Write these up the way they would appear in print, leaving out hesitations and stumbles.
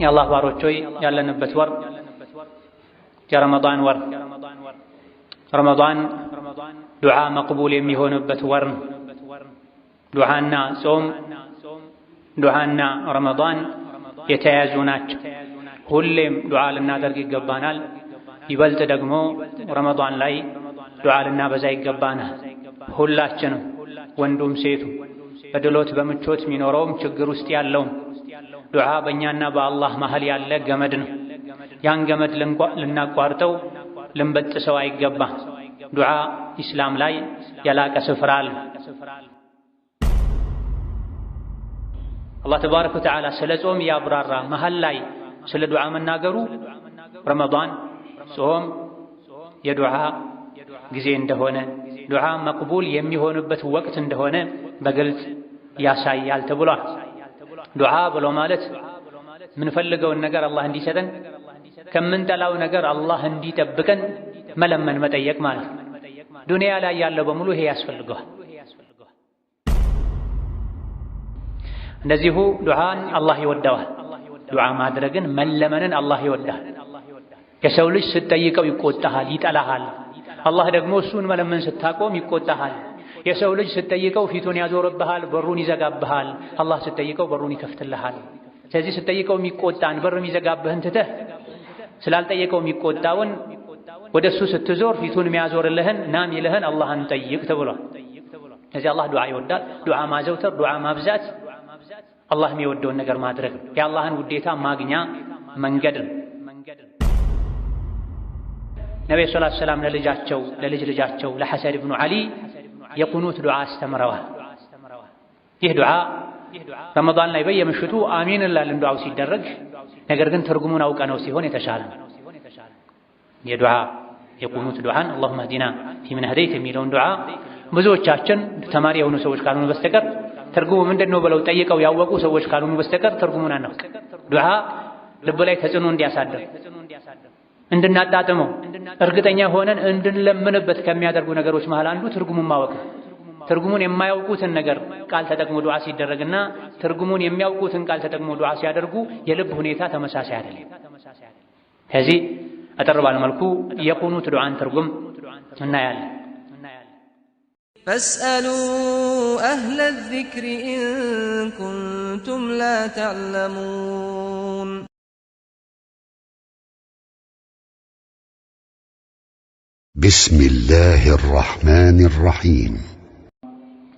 የአላህ ባሮች ሆይ ያለንበት ወር የረመዳን ወር ረመዳን ዱዓ መቅቡል የሚሆንበት ወር ዱዓና ጾም ዱዓና ረመዳን የተያያዙ ናቸው። ሁሌም ዱዓ ልናደርግ ይገባናል። ይበልጥ ደግሞ ረመዳን ላይ ዱዓ ልናበዛ ይገባናል። ሁላችንም ወንዱም ሴቱ በድሎት በምቾት የሚኖረውም ችግር ውስጥ ያለውም ዱዓ በእኛና በአላህ መሃል ያለ ገመድ ነው። ያን ገመድ ልናቋርጠው ልንበጥሰው አይገባም። ዱዓ ኢስላም ላይ የላቀ ስፍራ አለ። አላህ ተባረከ ወተዓላ ስለ ጾም ያብራራ መሃል ላይ ስለ ዱዓ መናገሩ ረመዳን ጾም የዱዓ ጊዜ እንደሆነ ዱዓ መቅቡል የሚሆንበት ወቅት እንደሆነ በግልጽ ያሳያል ተብሏል። ዱዓ ብሎ ማለት ምንፈልገውን ነገር አላህ እንዲሰጠን ከምንጠላው ነገር አላህ እንዲጠብቀን መለመን መጠየቅ ማለት ነው። ዱንያ ላይ ያለው በሙሉ ይሄ ያስፈልገዋል። እንደዚሁ ዱዓን አላህ ይወደዋል። ዱዓ ማድረግን መለመንን አላህ ይወዳል። የሰው ልጅ ስትጠይቀው ይቆጣሃል፣ ይጠላሃል። አላህ ደግሞ እሱን መለመን ስታቆም ይቆጣሃል። የሰው ልጅ ስትጠይቀው ፊቱን ያዞርብሃል፣ በሩን ይዘጋብሃል። አላህ ስትጠይቀው በሩን ይከፍትልሃል። ስለዚህ ስትጠይቀው የሚቆጣን በር የሚዘጋብህን ትተህ ስላልጠየቀው የሚቆጣውን ወደሱ ስትዞር ፊቱን የሚያዞርልህን ናም ይልህን አላህን ጠይቅ ተብሏል። ስለዚህ አላህ ዱዓ ይወዳል። ዱዓ ማዘውተር፣ ዱዓ ማብዛት አላህ የሚወደውን ነገር ማድረግ የአላህን ውዴታ ማግኛ መንገድ ነው። ነብዩ ሰለላሁ ዐለይሂ ወሰለም ለልጅ ልጃቸው ለሐሰን ኢብኑ ዓሊ የቁኑት ዱዓ አስተምረዋል። ይህ ዱዓ ረመዳን ላይ በየምሽቱ አሚን እንላለን ዱዓው ሲደረግ። ነገር ግን ትርጉሙን አውቀነው ሲሆን የተሻለ ነው። የዱዓ የቁኑት ዱዓን አላሁመ ህዲና ፊመን ሀደይት የሚለውን ዱዓ ብዙዎቻችን ተማሪ የሆኑ ሰዎች ካልሆኑ በስተቀር ትርጉሙ ምንድነው ብለው ጠይቀው ያወቁ ሰዎች ካልሆኑ በስተቀር ትርጉሙን አናውቅ። ዱዓ ልብ ላይ ተጽዕኖ እንዲያሳድር እንድናጣጥመው እርግጠኛ ሆነን እንድንለምንበት ከሚያደርጉ ነገሮች መሃል አንዱ ትርጉሙን ማወቅ ነው። ትርጉሙን የማያውቁትን ነገር ቃል ተጠቅሞ ዱዓ ሲደረግና ትርጉሙን የሚያውቁትን ቃል ተጠቅሞ ዱዓ ሲያደርጉ የልብ ሁኔታ ተመሳሳይ አይደለም። ከዚህ አጠር ባለ መልኩ የቁኑት ዱዓን ትርጉም እናያለን። ፈስአሉ አህለ ዚክሪ ኢን ኩንቱም ላ ተዕለሙን። ቢስሚላሂ ራሕማኒ ራሒም።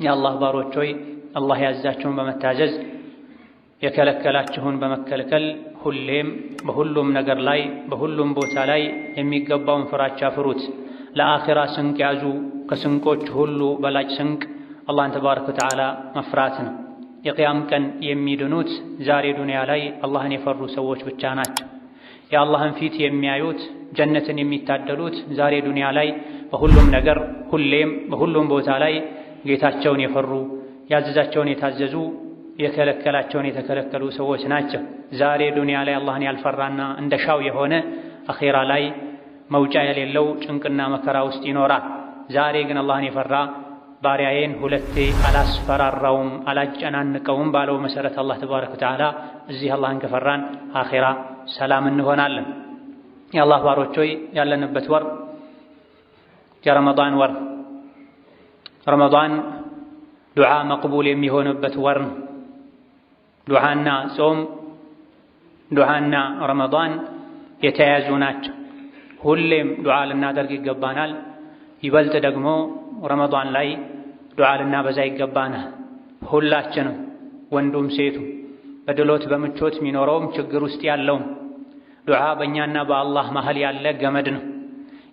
የአላህ ባሮች ሆይ አላህ ያዛችሁን በመታዘዝ የከለከላችሁን በመከልከል ሁሌም በሁሉም ነገር ላይ በሁሉም ቦታ ላይ የሚገባውን ፍራቻ ፍሩት። ለአኺራ ስንቅ ያዙ። ከስንቆች ሁሉ በላጭ ስንቅ አላህን ተባረከ ወተዓላ መፍራት ነው። የቅያም ቀን የሚድኑት ዛሬ ዱንያ ላይ አላህን የፈሩ ሰዎች ብቻ ናቸው። የአላህን ፊት የሚያዩት ጀነትን የሚታደሉት ዛሬ ዱንያ ላይ በሁሉም ነገር ሁሌም በሁሉም ቦታ ላይ ጌታቸውን የፈሩ ያዘዛቸውን የታዘዙ የከለከላቸውን የተከለከሉ ሰዎች ናቸው። ዛሬ ዱንያ ላይ አላህን ያልፈራና እንደሻው የሆነ አኺራ ላይ መውጫ የሌለው ጭንቅና መከራ ውስጥ ይኖራል። ዛሬ ግን አላህን የፈራ ባሪያዬን ሁለቴ አላስፈራራውም አላጨናንቀውም ባለው መሰረት አላህ ተባረከ ወተዓላ እዚህ አላህን ከፈራን አኺራ ሰላም እንሆናለን። የአላህ ባሮች ሆይ ያለንበት ወር የረመዳን ወር ረመዳን ዱዓ መቅቡል የሚሆንበት ወር ነው። ዱዓና ጾም ዱዓና ረመዳን የተያያዙ ናቸው። ሁሌም ዱዓ ልናደርግ ይገባናል። ይበልጥ ደግሞ ረመዳን ላይ ዱዓ ልናበዛ ይገባናል። ሁላችንም ወንዱም ሴቱ በድሎት በምቾት የሚኖረውም ችግር ውስጥ ያለውም ዱዓ በእኛና በአላህ መሃል ያለ ገመድ ነው።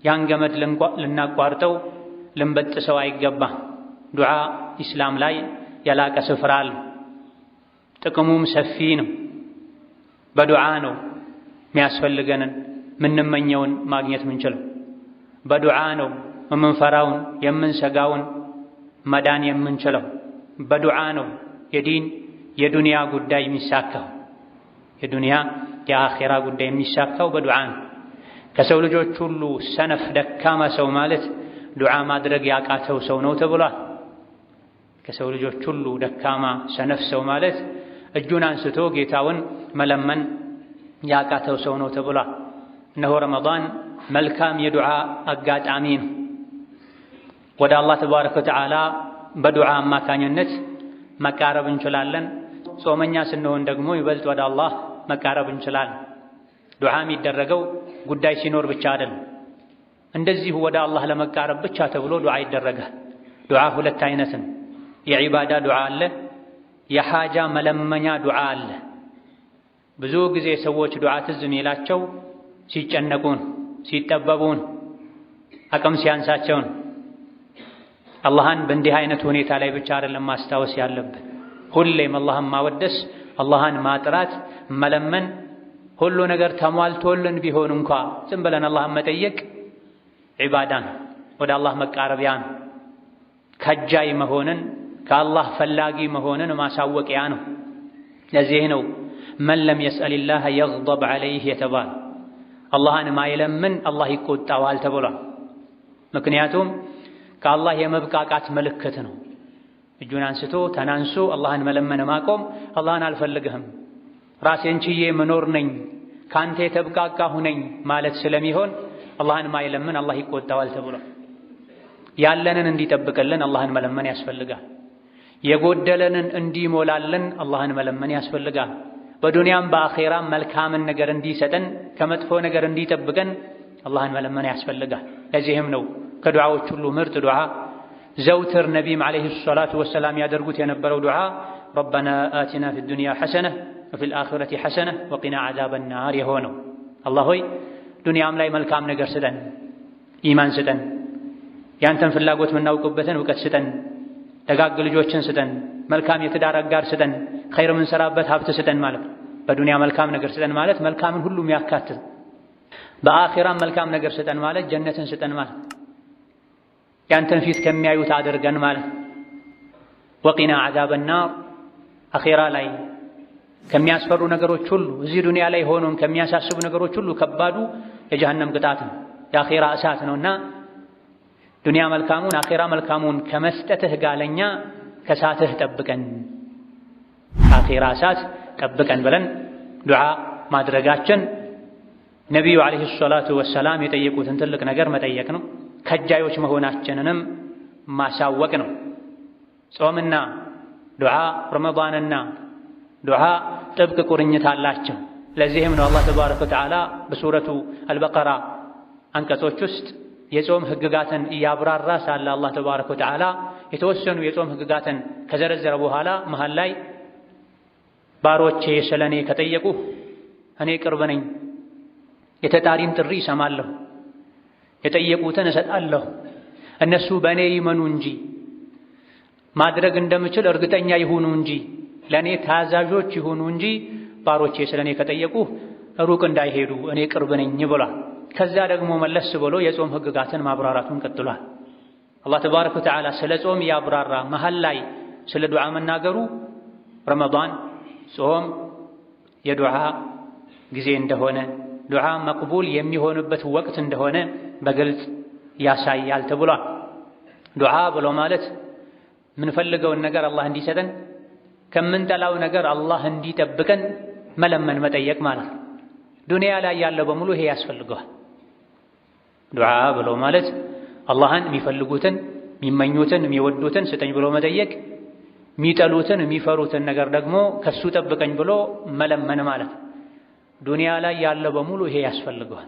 ያን ገመድ ልናቋርጠው ልንበጥሰው አይገባም። ዱዓ ኢስላም ላይ የላቀ ስፍራ አለ። ጥቅሙም ሰፊ ነው። በዱዓ ነው የሚያስፈልገንን ምንመኘውን ማግኘት ምንችለው። በዱዓ ነው የምንፈራውን የምንሰጋውን መዳን የምንችለው። በዱዓ ነው የዲን የዱንያ ጉዳይ የሚሳካው። የዱንያ የአኺራ ጉዳይ የሚሳካው በዱዓ ነው። ከሰው ልጆች ሁሉ ሰነፍ ደካማ ሰው ማለት ዱዓ ማድረግ ያቃተው ሰው ነው ተብሏል። ከሰው ልጆች ሁሉ ደካማ ሰነፍ ሰው ማለት እጁን አንስቶ ጌታውን መለመን ያቃተው ሰው ነው ተብሏል። እነሆ ረመዳን መልካም የዱዓ አጋጣሚ ነው። ወደ አላህ ተባረከ ወተዓላ በዱዓ አማካኝነት መቃረብ እንችላለን። ጾመኛ ስንሆን ደግሞ ይበልጥ ወደ አላህ መቃረብ እንችላለን። ዱዓ የሚደረገው ጉዳይ ሲኖር ብቻ አይደለም። እንደዚሁ ወደ አላህ ለመቃረብ ብቻ ተብሎ ዱዓ ይደረጋል። ዱዓ ሁለት አይነት ነው። የዒባዳ ዱዓ አለ፣ የሓጃ መለመኛ ዱዓ አለ። ብዙ ጊዜ ሰዎች ዱዓ ትዝ የሚላቸው ሲጨነቁን፣ ሲጠበቡን፣ አቅም ሲያንሳቸውን። አላህን በእንዲህ አይነት ሁኔታ ላይ ብቻ አይደለም ማስታወስ ያለብን። ሁሌም አላህን ማወደስ፣ አላህን ማጥራት፣ መለመን። ሁሉ ነገር ተሟልቶልን ቢሆን እንኳ ዝም ብለን አላህን መጠየቅ ዒባዳ ነው፣ ወደ አላህ መቃረቢያ ነው። ከጃይ መሆንን ከአላህ ፈላጊ መሆንን ማሳወቂያ ነው። ለዚህ ነው መን ለም የስአልላህ የግደብ ዐለይህ የተባለ። አላህን ማይለምን አላህ ይቆጣዋል ተብሏል። ምክንያቱም ከአላህ የመብቃቃት ምልክት ነው። እጁን አንስቶ ተናንሶ አላህን መለመን ማቆም አላህን አልፈልግህም ራሴን ችዬ መኖር ነኝ ካንተ የተብቃቃሁ ነኝ ማለት ስለሚሆን አላህን ማይለምን አላህ ይቆጣዋል ተብሏል። ያለንን እንዲጠብቅልን አላህን መለመን ያስፈልጋል። የጎደለንን እንዲሞላልን አላህን መለመን ያስፈልጋል። በዱንያም በአኼራም መልካምን ነገር እንዲሰጠን ከመጥፎ ነገር እንዲጠብቀን አላህን መለመን ያስፈልጋል። ለዚህም ነው ከዱዓዎች ሁሉ ምርጥ ዱዓ ዘውትር ነቢይም ዓለይሂ ሰላቱ ወሰላም ያደርጉት የነበረው ዱዓ ረበና አቲና ፊ ዱንያ ሐሰነህ ወፊል አኺረቲ ሐሰነህ ወቂና ዐዛበን ናር የሆነው። አላህ ሆይ ዱንያም ላይ መልካም ነገር ስጠን፣ ኢማን ስጠን፣ ያንተን ፍላጎት የምናውቅበትን እውቀት ስጠን፣ ደጋግ ልጆችን ስጠን፣ መልካም የትዳር አጋር ስጠን፣ ኸይር የምንሰራበት ሀብት ስጠን ማለት ነው። በዱንያ መልካም ነገር ስጠን ማለት መልካምን ሁሉ የሚያካትት፣ በአኺራም መልካም ነገር ስጠን ማለት ጀነትን ስጠን ማለት፣ ያንተን ፊት ከሚያዩት አድርገን ማለት። ወቂና ዐዛበን ናር አኺራ ላይ ከሚያስፈሩ ነገሮች ሁሉ እዚህ ዱንያ ላይ ሆኖን ከሚያሳስቡ ነገሮች ሁሉ ከባዱ የጀሃነም ቅጣት ነው፣ የአኺራ እሳት ነውና ዱንያ መልካሙን አኺራ መልካሙን ከመስጠትህ ጋር ለኛ ከሳትህ ጠብቀን፣ አኺራ እሳት ጠብቀን ብለን ዱዓ ማድረጋችን ነቢዩ ዓለይሂ ሰላቱ ወሰላም የጠየቁትን ትልቅ ነገር መጠየቅ ነው። ከጃዮች መሆናችንንም ማሳወቅ ነው። ጾምና ዱዓ፣ ረመዳንና ዱዓ ጥብቅ ቁርኝት አላቸው። ለዚህም ነው አላህ ተባረከ ወተዓላ በሱረቱ አልበቀራ አንቀጾች ውስጥ የጾም ህግጋትን እያብራራ ሳለ አላህ ተባረከ ወተዓላ የተወሰኑ የጾም ህግጋትን ከዘረዘረ በኋላ መሃል ላይ ባሮቼ ስለኔ ከጠየቁ እኔ ቅርብ ነኝ፣ የተጣሪን ጥሪ እሰማለሁ፣ የጠየቁትን እሰጣለሁ፣ እነሱ በእኔ ይመኑ እንጂ ማድረግ እንደምችል እርግጠኛ ይሁኑ እንጂ ለእኔ ታዛዦች ይሁኑ እንጂ ባሮቼ ስለኔ ከጠየቁ ሩቅ እንዳይሄዱ እኔ ቅርብ ነኝ ብሏል። ከዛ ደግሞ መለስ ብሎ የጾም ህግጋትን ማብራራቱን ቀጥሏል። አላህ ተባረከ ወተዓላ ስለ ጾም ያብራራ መሃል ላይ ስለ ዱዓ መናገሩ ረመዳን ጾም የዱዓ ጊዜ እንደሆነ ዱዓ መቅቡል የሚሆንበት ወቅት እንደሆነ በግልጽ ያሳያል ተብሏል። ዱዓ ብሎ ማለት ምንፈልገውን ነገር አላህ እንዲሰጠን ከምንጠላው ነገር አላህ እንዲጠብቀን መለመን መጠየቅ ማለት ነው። ዱንያ ላይ ያለ በሙሉ ይሄ ያስፈልገዋል። ዱዓ ብሎ ማለት አላህን የሚፈልጉትን የሚመኙትን የሚወዱትን ስጠኝ ብሎ መጠየቅ፣ የሚጠሉትን የሚፈሩትን ነገር ደግሞ ከሱ ጠብቀኝ ብሎ መለመን ማለት ነው። ዱንያ ላይ ያለ በሙሉ ይሄ ያስፈልገዋል።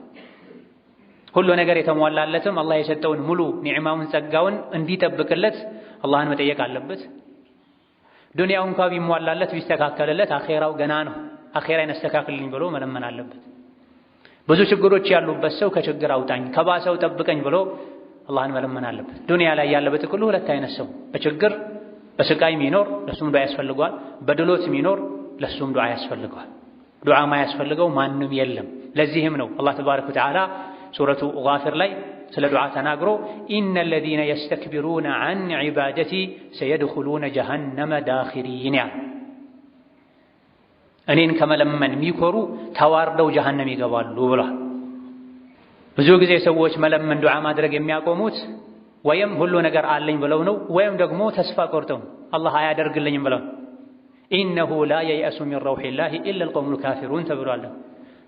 ሁሉ ነገር የተሟላለትም አላህ የሰጠውን ሙሉ ኒዕማውን ጸጋውን እንዲጠብቅለት አላህን መጠየቅ አለበት። ዱንያው እንኳ ቢሟላለት ቢስተካከልለት አኼራው ገና ነው፣ አኼራን አስተካክልልኝ ብሎ መለመን አለበት። ብዙ ችግሮች ያሉበት ሰው ከችግር አውጣኝ ከባሰው ጠብቀኝ ብሎ አላህን መለመን አለበት። ዱንያ ላይ ያለ በጥቅሉ ሁለት አይነት ሰው፣ በችግር በስቃይ የሚኖር ለሱም ዱዓ ያስፈልገዋል፣ በድሎት የሚኖር ለሱም ዱዓ ያስፈልገዋል። ዱዓ ማያስፈልገው ማንም የለም። ለዚህም ነው አላህ ተባረከ ወተዓላ ሱረቱ ጋፊር ላይ ስለ ዱዓ ተናግሮ ኢነ ለዚነ የስተክቢሩነ ዐን ዒባደቲ ሰየድኹሉነ ጀሀነመ ዳኺሪን ያለ፣ እኔን ከመለመን የሚኮሩ ተዋርደው ጀሀነም ይገባሉ ብሏል። ብዙ ጊዜ ሰዎች መለመን ዱዓ ማድረግ የሚያቆሙት ወይም ሁሉ ነገር አለኝ ብለው ነው፣ ወይም ደግሞ ተስፋ ቆርጠው አላህ አያደርግልኝም ብለው። ኢነሁ ላ የይአሱ ሚን ረውሒላሂ ኢለል ቀውሙል ካፊሩን ተብሏል።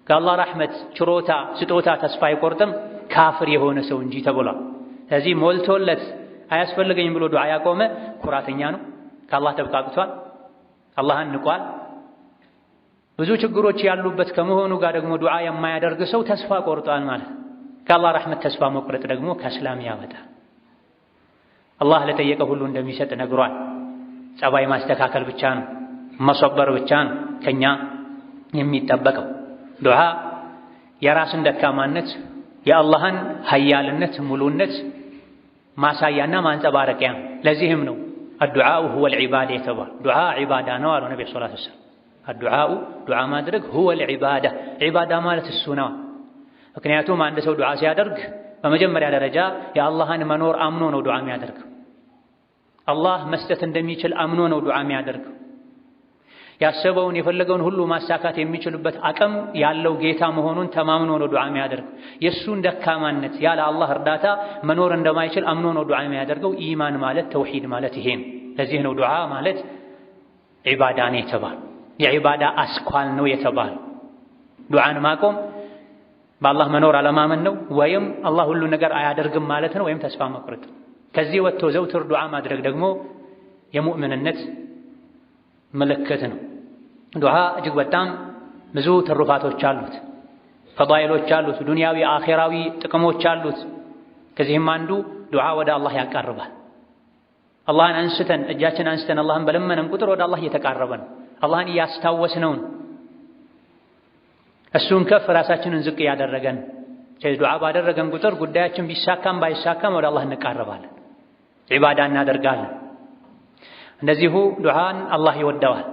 ከአላህ ረሕመት ችሮታ ስጦታ ተስፋ አይቆርጥም ካፍር የሆነ ሰው እንጂ ተብሏል። ስለዚህ ሞልቶለት አያስፈልገኝም ብሎ ዱዓ ያቆመ ኩራተኛ ነው፣ ከአላህ ተብቃቅቷል፣ አላህን ንቋል። ብዙ ችግሮች ያሉበት ከመሆኑ ጋር ደግሞ ዱዓ የማያደርግ ሰው ተስፋ ቆርጧል ማለት። ከአላህ ረሕመት ተስፋ መቁረጥ ደግሞ ከእስላም ያወጣል። አላህ ለጠየቀ ሁሉ እንደሚሰጥ ነግሯል። ጸባይ ማስተካከል ብቻ ነው፣ መሰበር ብቻ ነው ከኛ የሚጠበቀው። ዱዓ የራስን ደካማነት የአላህን ሀያልነት ሙሉነት ማሳያና ማንጸባረቂያ ነው። ለዚህም ነው አዱዓኡ ሁወል ዒባዳ የተባለ። ዱዓ ዒባዳ ነው አሉ ነቢ ሰለላሁ ዐለይሂ ወሰለም። አዱዓኡ ዱዓ ማድረግ ሁወል ዒባዳ፣ ዒባዳ ማለት እሱ ነው። ምክንያቱም አንድ ሰው ዱዓ ሲያደርግ በመጀመሪያ ደረጃ የአላህን መኖር አምኖ ነው ዱዓ የሚያደርገው። አላህ መስጠት እንደሚችል አምኖ ነው ዱዓ የሚያደርገው። ያሰበውን የፈለገውን ሁሉ ማሳካት የሚችልበት አቅም ያለው ጌታ መሆኑን ተማምኖ ነው ዱዓ የሚያደርገው። የእሱን ደካማነት ያለ አላህ እርዳታ መኖር እንደማይችል አምኖ ነው ዱዓ የሚያደርገው። ኢማን ማለት ተውሂድ ማለት ይሄ ነው። ለዚህ ነው ዱዓ ማለት ዒባዳ ነው የተባለ፣ የዒባዳ አስኳል ነው የተባለ። ዱዓን ማቆም በአላህ መኖር አለማመን ነው፣ ወይም አላህ ሁሉ ነገር አያደርግም ማለት ነው፣ ወይም ተስፋ መቁረጥ። ከዚህ ወጥቶ ዘውትር ዱዓ ማድረግ ደግሞ የሙእምንነት ምልክት ነው። ዱዓ እጅግ በጣም ብዙ ትሩፋቶች አሉት፣ ፈዳኢሎች አሉት፣ ዱንያዊ አኼራዊ ጥቅሞች አሉት። ከዚህም አንዱ ዱዓ ወደ አላህ ያቃርባል። አላህን አንስተን እጃችን አንስተን አላህን በለመነን ቁጥር ወደ አላህ እየተቃረበ ነው፣ አላህን እያስታወስነው ነው። እሱን ከፍ ራሳችንን ዝቅ ያደረገን። ስለዚህ ዱዓ ባደረገን ቁጥር ጉዳያችን ቢሳካም ባይሳካም ወደ አላህ እንቃረባለን፣ ዒባዳ እናደርጋለን። እንደዚሁ ዱዓን አላህ ይወደዋል።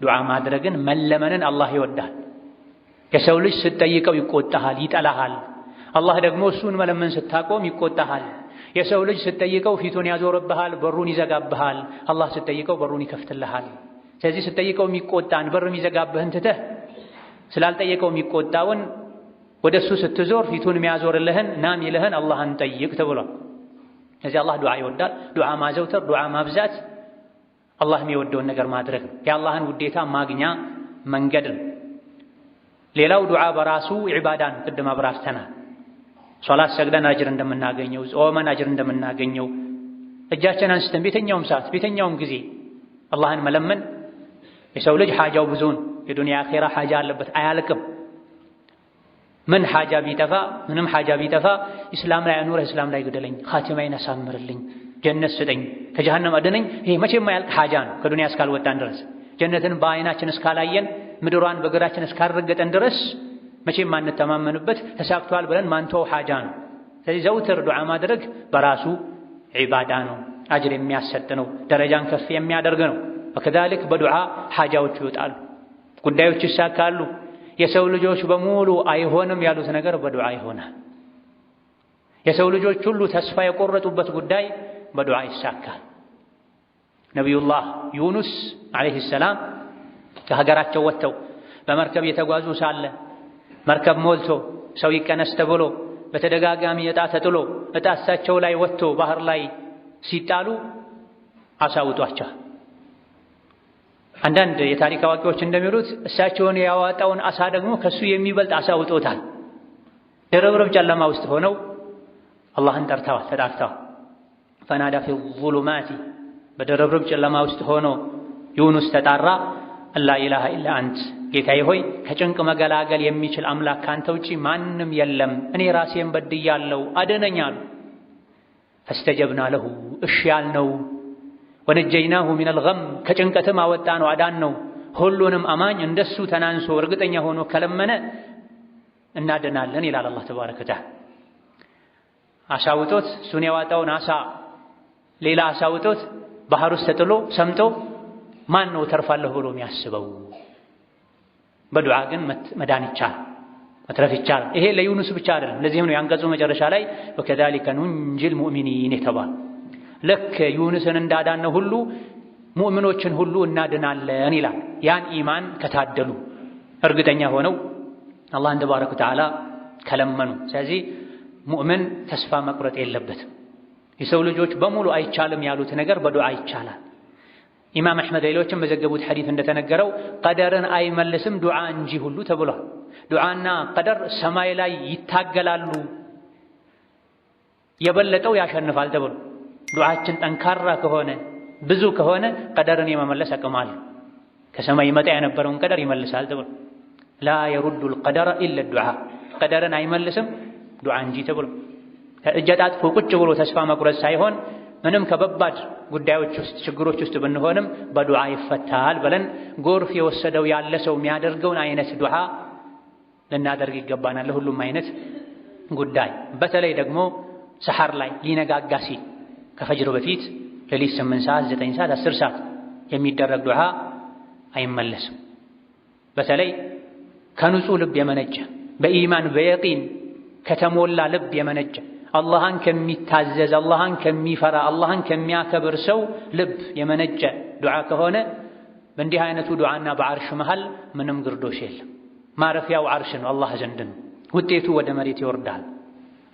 ዱዓ ማድረግን መለመንን አላህ ይወዳል። የሰው ልጅ ስትጠይቀው ይቆጣሃል፣ ይጠላሃል። አላህ ደግሞ እሱን መለመን ስታቆም ይቆጣሃል። የሰው ልጅ ስትጠይቀው ፊቱን ያዞርብሃል፣ በሩን ይዘጋብሃል። አላህ ስትጠይቀው በሩን ይከፍትልሃል። ስለዚህ ስትጠይቀው የሚቆጣን በር የሚዘጋብህን ትተህ ስላልጠየቀው የሚቆጣውን ወደ እሱ ስትዞር ፊቱን የሚያዞርልህን ናም ይልህን አላህን ጠይቅ ተብሏል። ስለዚህ አላህ ዱዓ ይወዳል። ዱዓ ማዘውተር፣ ዱዓ ማብዛት አላህ የሚወደውን ነገር ማድረግ ነው። የአላህን ውዴታ ማግኛ መንገድ ነው። ሌላው ዱዓ በራሱ ዒባዳ ነው። ቅድም አብራርተናል። ሶላት ሰግደን አጅር እንደምናገኘው፣ ጾመን አጅር እንደምናገኘው፣ እጃችን አንስተን ቤተኛውም ሰዓት ቤተኛውም ጊዜ አላህን መለመን። የሰው ልጅ ሓጃው ብዙን የዱንያ አኼራ ሓጃ አለበት፣ አያልቅም። ምን ሓጃ ቢጠፋ ምንም ሓጃ ቢጠፋ ኢስላም ላይ አኑረህ እስላም ላይ ግደለኝ፣ ኻቲማዬን አሳምርልኝ፣ ጀነት ስጠኝ፣ ከጀሃነም አድነኝ። ይሄ መቼም የማያልቅ ሓጃ ነው። ከዱንያ እስካልወጣን ድረስ ጀነትን በአይናችን እስካላየን ምድሯን በእግራችን እስካልረገጠን ድረስ መቼም ማንተማመንበት ተሳክቷል ብለን ማንተው ሓጃ ነው። ስለዚህ ዘውትር ዱዓ ማድረግ በራሱ ዒባዳ ነው፣ አጅር የሚያሰጥ ነው፣ ደረጃን ከፍ የሚያደርግ ነው። ወከዛሊክ በዱዓ ሓጃዎች ይወጣሉ፣ ጉዳዮች ይሳካሉ። የሰው ልጆች በሙሉ አይሆንም ያሉት ነገር በዱዓ ይሆናል። የሰው ልጆች ሁሉ ተስፋ የቆረጡበት ጉዳይ በዱዓ ይሳካል። ነቢዩላህ ዩኑስ ዓለይሂ ሰላም ከሀገራቸው ወጥተው በመርከብ የተጓዙ ሳለ መርከብ ሞልቶ ሰው ይቀነስ ተብሎ በተደጋጋሚ ዕጣ ተጥሎ ዕጣ እሳቸው ላይ ወጥቶ ባህር ላይ ሲጣሉ አሳውጧቸው። አንዳንድ የታሪክ አዋቂዎች እንደሚሉት እሳቸውን ያዋጣውን አሳ ደግሞ ከሱ የሚበልጥ አሳውጦታል። ድርብርብ ጨለማ ውስጥ ሆነው አላህን ጠርተዋል፣ ተጣርተዋል። ፈናዳ ፊ ዙሉማቲ በድርብርብ ጨለማ ውስጥ ሆኖ ዩኑስ ተጣራ። አላ ኢላሃ ኢላ አንት፣ ጌታዬ ሆይ ከጭንቅ መገላገል የሚችል አምላክ ካንተ ውጪ ማንም የለም፣ እኔ ራሴን በድያለሁ፣ አድነኝ አሉ። ፈስተጀብና ለሁ፣ እሺ ያልነው። ወነጀይናሁ ሚነል ገም፣ ከጭንቀትም አወጣነው፣ አዳነው። ሁሉንም አማኝ እንደሱ ተናንሶ እርግጠኛ ሆኖ ከለመነ እናድናለን ይላል አላህ ተባረከ ወተዓላ። አሳውጦት እሱን ያዋጣውን አሳ ሌላ አሳውጦት ባህር ውስጥ ተጥሎ ሰምጦ ማን ነው ተርፋለሁ ብሎ የሚያስበው? በዱዓ ግን መዳን ይቻላል፣ መትረፍ ይቻላል። ይሄ ለዩኑስ ብቻ አይደለም። ለዚህም ነው ያንቀጹ መጨረሻ ላይ ወከዛሊከ ኑንጂል ሙእሚኒን የተባለ። ልክ ዩኑስን እንዳዳነው ሁሉ ሙእሚኖችን ሁሉ እናድናለን ይላል። ያን ኢማን ከታደሉ እርግጠኛ ሆነው አላህን ተባረከ ወተዓላ ከለመኑ። ስለዚህ ሙእምን ተስፋ መቁረጥ የለበትም። የሰው ልጆች በሙሉ አይቻልም ያሉት ነገር በዱዓ ይቻላል። ኢማም አሕመድ ሌሎችም በዘገቡት ሐዲስ እንደተነገረው ቀደርን አይመልስም ዱዓ እንጂ ሁሉ ተብሏል። ዱዓና ቀደር ሰማይ ላይ ይታገላሉ፣ የበለጠው ያሸንፋል ተብሎ ዱዓችን ጠንካራ ከሆነ ብዙ ከሆነ ቀደርን የመመለስ አቅም አለው። ከሰማይ ይመጣ የነበረውን ቀደር ይመልሳል ተብሎ ላ የሩዱል ቀደረ ኢለ ዱዓ ቀደርን አይመልስም ዱዓ እንጂ ተብሎ ከእጅ አጣጥፎ ቁጭ ብሎ ተስፋ መቁረጥ ሳይሆን ምንም ከበባድ ጉዳዮች ውስጥ ችግሮች ውስጥ ብንሆንም በዱዓ ይፈታል ብለን ጎርፍ የወሰደው ያለ ሰው የሚያደርገውን አይነት ዱዓ ልናደርግ ይገባናል ለሁሉም አይነት ጉዳይ። በተለይ ደግሞ ሰሐር ላይ ሊነጋጋ ሲል ከፈጅር በፊት ሌሊት 8 ሰዓት 9 ሰዓት 10 ሰዓት የሚደረግ ዱዓ አይመለስም። በተለይ ከንጹህ ልብ የመነጨ በኢማን በየቂን ከተሞላ ልብ የመነጨ አላህን ከሚታዘዝ አላህን ከሚፈራ አላህን ከሚያከብር ሰው ልብ የመነጨ ዱዓ ከሆነ በእንዲህ አይነቱ ዱዓና በዓርሽ መሃል ምንም ግርዶሽ የለም። ማረፊያው ዓርሽ ነው፣ አላህ ዘንድ ነው። ውጤቱ ወደ መሬት ይወርዳል።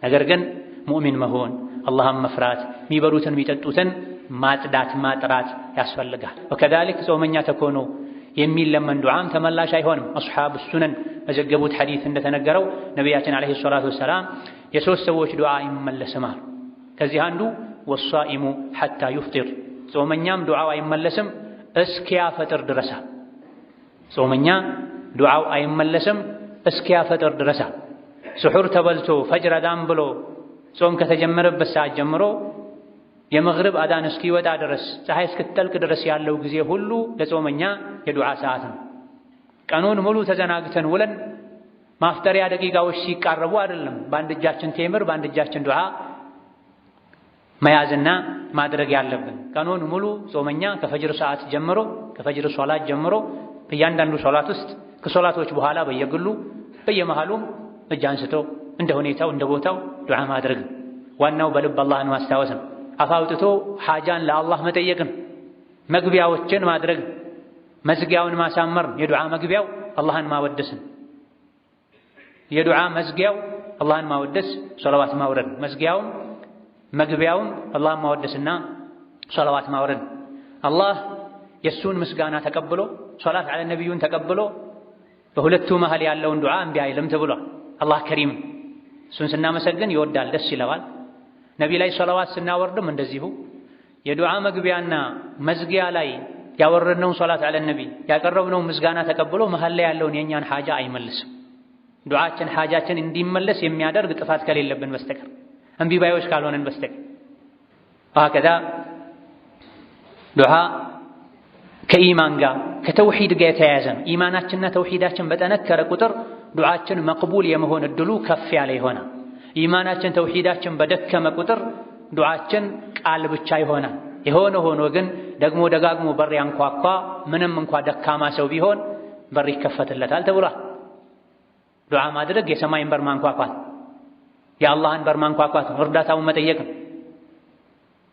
ነገር ግን ሙእሚን መሆን አላህን መፍራት የሚበሉትን የሚጠጡትን ማጽዳት ማጥራት ያስፈልጋል። ወከዛሊክ ጾመኛ ተኮኖ የሚለመን ዱዓም ተመላሽ አይሆንም። አስሓብ ሱነን በዘገቡት ሐዲስ እንደተነገረው ነቢያችን ዓለይሂ ሰላቱ ወሰላም የሶስት ሰዎች ዱዓ አይመለስም አሉ። ከዚህ አንዱ ወሷኢሙ ሐታ ዩፍጢር ጾመኛም ዱዓው አይመለስም እስኪያፈጥር ድረስ። ጾመኛ ዱዓው አይመለስም እስኪያፈጥር ድረስ። ስሑር ተበልቶ ፈጅር አዳን ብሎ ጾም ከተጀመረበት ሰዓት ጀምሮ የመግሪብ አዳን እስኪወጣ ድረስ ፀሐይ እስክትጠልቅ ድረስ ያለው ጊዜ ሁሉ ለጾመኛ የዱዓ ሰዓት ነው። ቀኑን ሙሉ ተዘናግተን ውለን ማፍጠሪያ ደቂቃዎች ሲቃረቡ አይደለም በአንድ እጃችን ቴምር በአንድ እጃችን ዱዓ መያዝና ማድረግ ያለብን። ቀኑን ሙሉ ጾመኛ ከፈጅር ሰዓት ጀምሮ ከፈጅር ሶላት ጀምሮ በእያንዳንዱ ሶላት ውስጥ ከሶላቶች በኋላ በየግሉ በየመሃሉም እጅ አንስቶ እንደ ሁኔታው እንደ ቦታው ዱዓ ማድረግ። ዋናው በልብ አላህን ማስታወስ ነው። አፍ አውጥቶ ሓጃን ለአላህ መጠየቅ ነው። መግቢያዎችን ማድረግ መዝጊያውን ማሳመር። የዱዓ መግቢያው አላህን ማወደስ ነው። የዱዓ መዝጊያው አላህን ማወደስ ሶላዋት ማውረድ፣ መዝጊያውም መግቢያውም አላህን ማወደስና ሶላዋት ማውረድ። አላህ የሱን ምስጋና ተቀብሎ ሶላት ዐለ ነቢዩን ተቀብሎ በሁለቱ መሃል ያለውን ዱዓ እምቢ አይልም ተብሏል። አላህ ከሪም እሱን ስናመሰግን ይወዳል፣ ደስ ይለዋል። ነቢ ላይ ሶላዋት ስናወርድም እንደዚሁ የዱዓ መግቢያና መዝጊያ ላይ ያወረድነውን ሶላት ዐለ ነቢ ያቀረብነውን ምስጋና ተቀብሎ መሃል ላይ ያለውን የእኛን ሓጃ አይመልስም። ዱዓችን ሓጃችን እንዲመለስ የሚያደርግ ጥፋት ከሌለብን በስተቀር እምቢ ባዮች ካልሆነን በስተቀር። ወሀከዛ ዱዓ ከኢማን ጋር ከተውሂድ ጋር የተያያዘ ነው። ኢማናችንና ተውሂዳችን በጠነከረ ቁጥር ዱዓችን መቅቡል የመሆን እድሉ ከፍ ያለ ይሆናል። ኢማናችን ተውሂዳችን በደከመ ቁጥር ዱዓችን ቃል ብቻ ይሆናል። የሆነ ሆኖ ግን ደግሞ ደጋግሞ በር ያንኳኳ ምንም እንኳ ደካማ ሰው ቢሆን በር ይከፈትለታል ተብሏል። ዱዓ ማድረግ የሰማይን በር ማንኳኳት፣ የአላህን በር ማንኳኳት፣ እርዳታውን መጠየቅ ነው።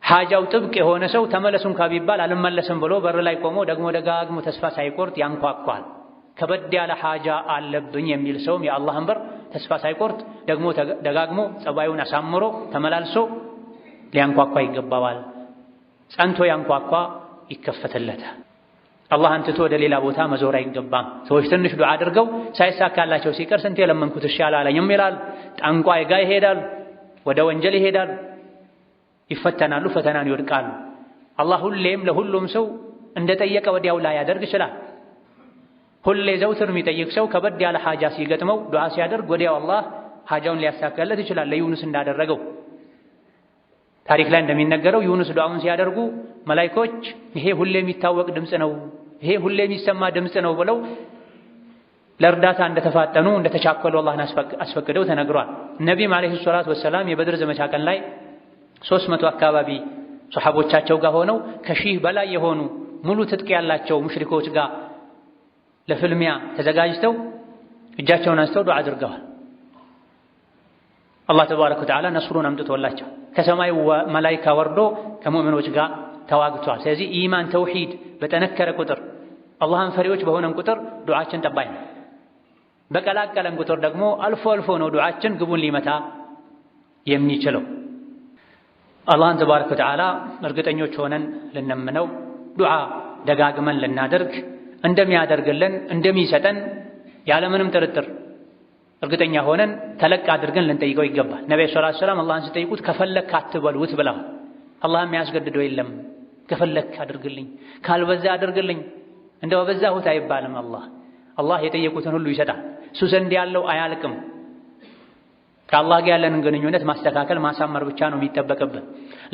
ሓጃው ጥብቅ የሆነ ሰው ተመለሱ እንኳ ቢባል አልመለስም ብሎ በር ላይ ቆሞ ደግሞ ደጋግሞ ተስፋ ሳይቆርጥ ያንኳኳል። ከበድ ያለ ሓጃ አለብኝ የሚል ሰውም የአላህን በር ተስፋ ሳይቆርጥ ደግሞ ደጋግሞ ጸባዩን አሳምሮ ተመላልሶ ሊያንኳኳ ይገባዋል። ጸንቶ ያንኳኳ ይከፈትለታል። አላህን ትቶ ወደ ሌላ ቦታ መዞር አይገባም። ሰዎች ትንሽ ዱዓ አድርገው ሳይሳካላቸው ሲቀር ስንት የለመንኩት እሺ አላለኝም ይላሉ። ጠንቋይ ጋር ይሄዳሉ፣ ወደ ወንጀል ይሄዳሉ፣ ይፈተናሉ፣ ፈተናን ይወድቃሉ። አላህ ሁሌም ለሁሉም ሰው እንደጠየቀ ወዲያው ላይ ያደርግ ይችላል። ሁሌ ዘውትር የሚጠይቅ ሰው ከበድ ያለ ሓጃ ሲገጥመው ዱዓ ሲያደርግ ወዲያው አላህ ሓጃውን ሊያሳካለት ይችላል። ለዩኑስ እንዳደረገው ታሪክ ላይ እንደሚነገረው ዩኑስ ዱዓውን ሲያደርጉ መላኢኮች ይሄ ሁሌ የሚታወቅ ድምፅ ነው፣ ይሄ ሁሌ የሚሰማ ድምፅ ነው ብለው ለእርዳታ እንደተፋጠኑ እንደተቻኮሉ አላህን አስፈቅደው ተነግሯል። ነቢይም ዓለይሂ ሰላቱ ወሰላም የበድር ዘመቻ ቀን ላይ 300 አካባቢ ሶሐቦቻቸው ጋር ሆነው ከሺህ በላይ የሆኑ ሙሉ ትጥቅ ያላቸው ሙሽሪኮች ጋር ለፍልሚያ ተዘጋጅተው እጃቸውን አንስተው ዱዓ አድርገዋል። አላህ ተባረከ ወተዓላ ነስሩን አምጥቶላቸው ከሰማይ መላኢካ ወርዶ ከሙእሚኖች ጋር ተዋግቷል። ስለዚህ ኢማን ተውሂድ በጠነከረ ቁጥር አላህን ፈሪዎች በሆነን ቁጥር ዱዓችን ጠባይ ነው። በቀላቀለን ቁጥር ደግሞ አልፎ አልፎ ነው ዱዓችን ግቡን ሊመታ የሚችለው። አላህን ተባረከ ወተዓላ እርግጠኞች ሆነን ልንለምነው ዱዓ ደጋግመን ልናደርግ እንደሚያደርግልን እንደሚሰጠን ያለምንም ጥርጥር እርግጠኛ ሆነን ተለቅ አድርገን ልንጠይቀው ይገባል። ነብዩ ሰለላሁ ዐለይሂ ወሰለም አላህን ሲጠይቁት ከፈለክ አትበሉት ብለዋል። አላህ የሚያስገድደው የለም። ከፈለክ አድርግልኝ፣ ካልበዛ አድርግልኝ፣ እንደው በዛሁት አይባልም። አላህ የጠየቁትን ሁሉ ይሰጣል። እሱ ዘንድ ያለው አያልቅም። ከአላህ ጋር ያለንን ግንኙነት ማስተካከል ማሳመር ብቻ ነው የሚጠበቅብን።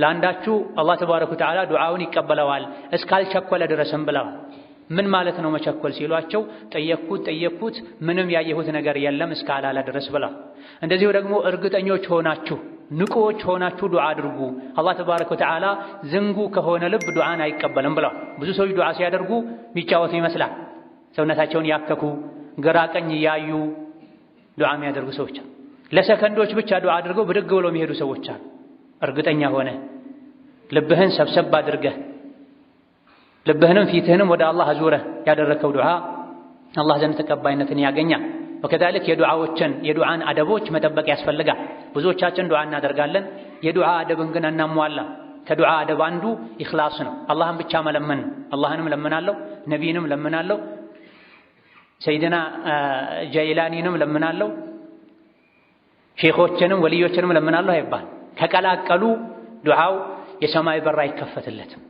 ለአንዳችሁ አላህ ተባረከ ወተዓላ ዱዓውን ይቀበለዋል እስካልቸኮለ ድረስም ብለዋል። ምን ማለት ነው መቸኮል ሲሏቸው ጠየቅኩት ምንም ያየሁት ነገር የለም እስካላለ ድረስ ብለዋል። እንደዚሁ ደግሞ እርግጠኞች ሆናችሁ ንቁዎች ሆናችሁ ዱዓ አድርጉ። አላህ ተባረከ ወተዓላ ዝንጉ ከሆነ ልብ ዱዓን አይቀበልም ብለዋል። ብዙ ሰዎች ዱዓ ሲያደርጉ የሚጫወቱ ይመስላል። ሰውነታቸውን ያከኩ ግራ ቀኝ እያዩ ዱዓ የሚያደርጉ ሰዎች አሉ። ለሰከንዶች ብቻ ዱዓ አድርገው ብድግ ብለው የሚሄዱ ሰዎች አሉ። እርግጠኛ ሆነ ልብህን ሰብሰብ አድርገህ ልብህንም ፊትህንም ወደ አላህ አዙረህ ያደረከው ዱዓ አላህ ዘንድ ተቀባይነትን ያገኛል። ወከዛልክ የዱዓን አደቦች መጠበቅ ያስፈልጋል። ብዙዎቻችን ዱዓ እናደርጋለን፣ የዱዓ አደብን ግን እናሟላ። ከዱዓ አደብ አንዱ ኢኽላስ ነው። አላህን ብቻ መለመን ነው። አላህንም ለምናለሁ፣ ነቢይንም ለምናለሁ፣ ሰይድና ጀይላኒንም ለምናለሁ፣ ሼኾችንም ወልዮችንም ለምናለሁ አይባል። ከቀላቀሉ ዱዓው የሰማይ በር አይከፈትለትም።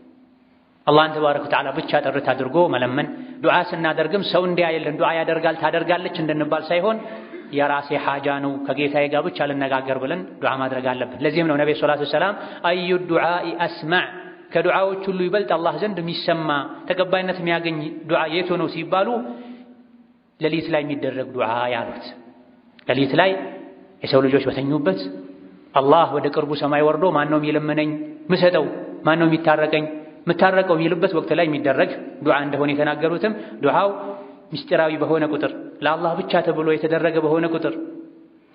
አላህን ተባረከ ወተዓላ ብቻ ጥርት አድርጎ መለመን። ዱዓ ስናደርግም ሰው እንዲያየልን ዱዓ ያደርጋል ታደርጋለች እንድንባል ሳይሆን የራሴ ሓጃ ነው ከጌታዬ ጋር ብቻ ልነጋገር ብለን ዱዓ ማድረግ አለብን። ለዚህም ነው ነብዩ ሰለላሁ ዐለይሂ ወሰለም አዩ ዱዓኢ አስማዕ፣ ከዱዓዎች ሁሉ ይበልጥ አላህ ዘንድ የሚሰማ ተቀባይነት የሚያገኝ ዱዓ የቱ ነው ሲባሉ ሌሊት ላይ የሚደረግ ዱዓ ያሉት። ሌሊት ላይ የሰው ልጆች በተኙበት አላህ ወደ ቅርቡ ሰማይ ወርዶ ማነው የሚለምነኝ ምሰጠው፣ ማነው የሚታረቀኝ ምታረቀው የሚልበት ወቅት ላይ የሚደረግ ዱዓ እንደሆነ የተናገሩትም ዱዓው ምስጢራዊ በሆነ ቁጥር ለአላህ ብቻ ተብሎ የተደረገ በሆነ ቁጥር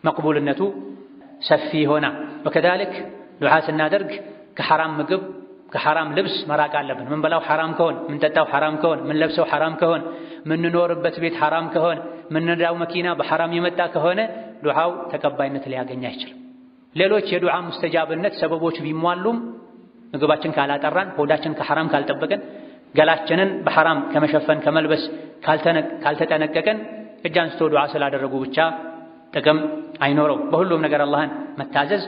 መቅቡልነቱ ሰፊ ሆና። ወከዛልክ ዱዓ ስናደርግ ከሐራም ምግብ ከሐራም ልብስ መራቅ አለብን። ምን በላው ሐራም ከሆነ፣ ምን ጠጣው ሐራም ከሆነ፣ ምን ለብሰው ሐራም ከሆነ፣ ምን ኖርበት ቤት ሐራም ከሆነ፣ ምን ነዳው መኪና በሐራም የመጣ ከሆነ ዱዓው ተቀባይነት ሊያገኝ አይችልም። ሌሎች የዱዓ ሙስተጃብነት ሰበቦች ቢሟሉም ምግባችን ካላጠራን፣ ሆዳችን ከሐራም ካልጠበቀን፣ ገላችንን በሐራም ከመሸፈን ከመልበስ ካልተጠነቀቀን እጅ አንስቶ ዱዓ ስላደረጉ ብቻ ጥቅም አይኖረው። በሁሉም ነገር አላህን መታዘዝ።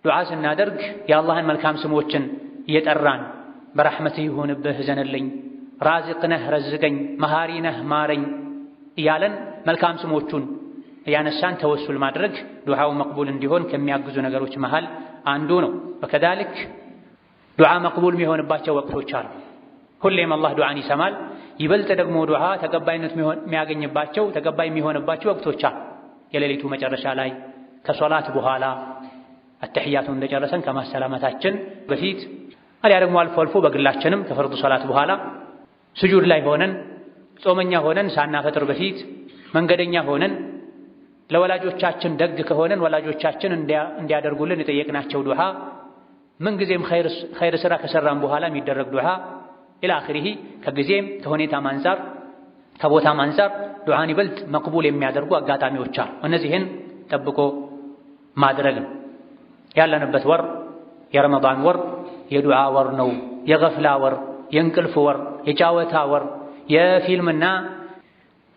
ዱዓ ስናደርግ የአላህን መልካም ስሞችን እየጠራን በረሕመትህ ይሁንብህ እዘንልኝ፣ ራዚቅ ነህ ረዝቀኝ፣ መሃሪ ነህ ማረኝ እያለን መልካም ስሞቹን እያነሳን ተወሱል ማድረግ ዱዓው መቅቡል እንዲሆን ከሚያግዙ ነገሮች መሃል አንዱ ነው። ወከዛልክ ዱዓ መቅቡል የሚሆንባቸው ወቅቶች አሉ። ሁሌም አላህ ዱዓን ይሰማል። ይበልጥ ደግሞ ዱዓ ተቀባይነት የሚያገኝባቸው ተቀባይ የሚሆንባቸው ወቅቶች አሉ። የሌሊቱ መጨረሻ ላይ፣ ከሶላት በኋላ አተሕያቱን እንደጨረሰን ከማሰላመታችን በፊት አልያ ደግሞ አልፎ አልፎ በግላችንም ከፈርዱ ሶላት በኋላ ስጁድ ላይ ሆነን ጾመኛ ሆነን ሳናፈጥር በፊት መንገደኛ ሆነን ለወላጆቻችን ደግ ከሆነን ወላጆቻችን እንዲያደርጉልን የጠየቅናቸው ዱዓ ምንጊዜም ኸይር ስራ ከሰራን በኋላ የሚደረግ ዱዓ ኢላ አኺሪሂ ከጊዜም ከሁኔታም አንፃር ከቦታም አንፃር ዱዓን ይበልጥ መቅቡል የሚያደርጉ አጋጣሚዎች አሉ። እነዚህን ጠብቆ ማድረግ ነው። ያለንበት ወር የረመዳን ወር የዱዓ ወር ነው። የገፍላ ወር፣ የእንቅልፍ ወር፣ የጫወታ ወር፣ የፊልምና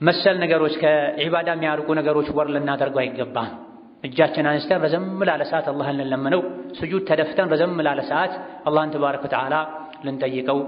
መሰል ነገሮች ከዒባዳ የሚያርቁ ነገሮች ወር ልናደርገው አይገባም። እጃችን አንስተን ረዘም ላለ ሰዓት አላህን ልንለምነው፣ ስጁድ ተደፍተን ረዘም ላለ ሰዓት አላህን ተባረከ ወተዓላ ልንጠይቀው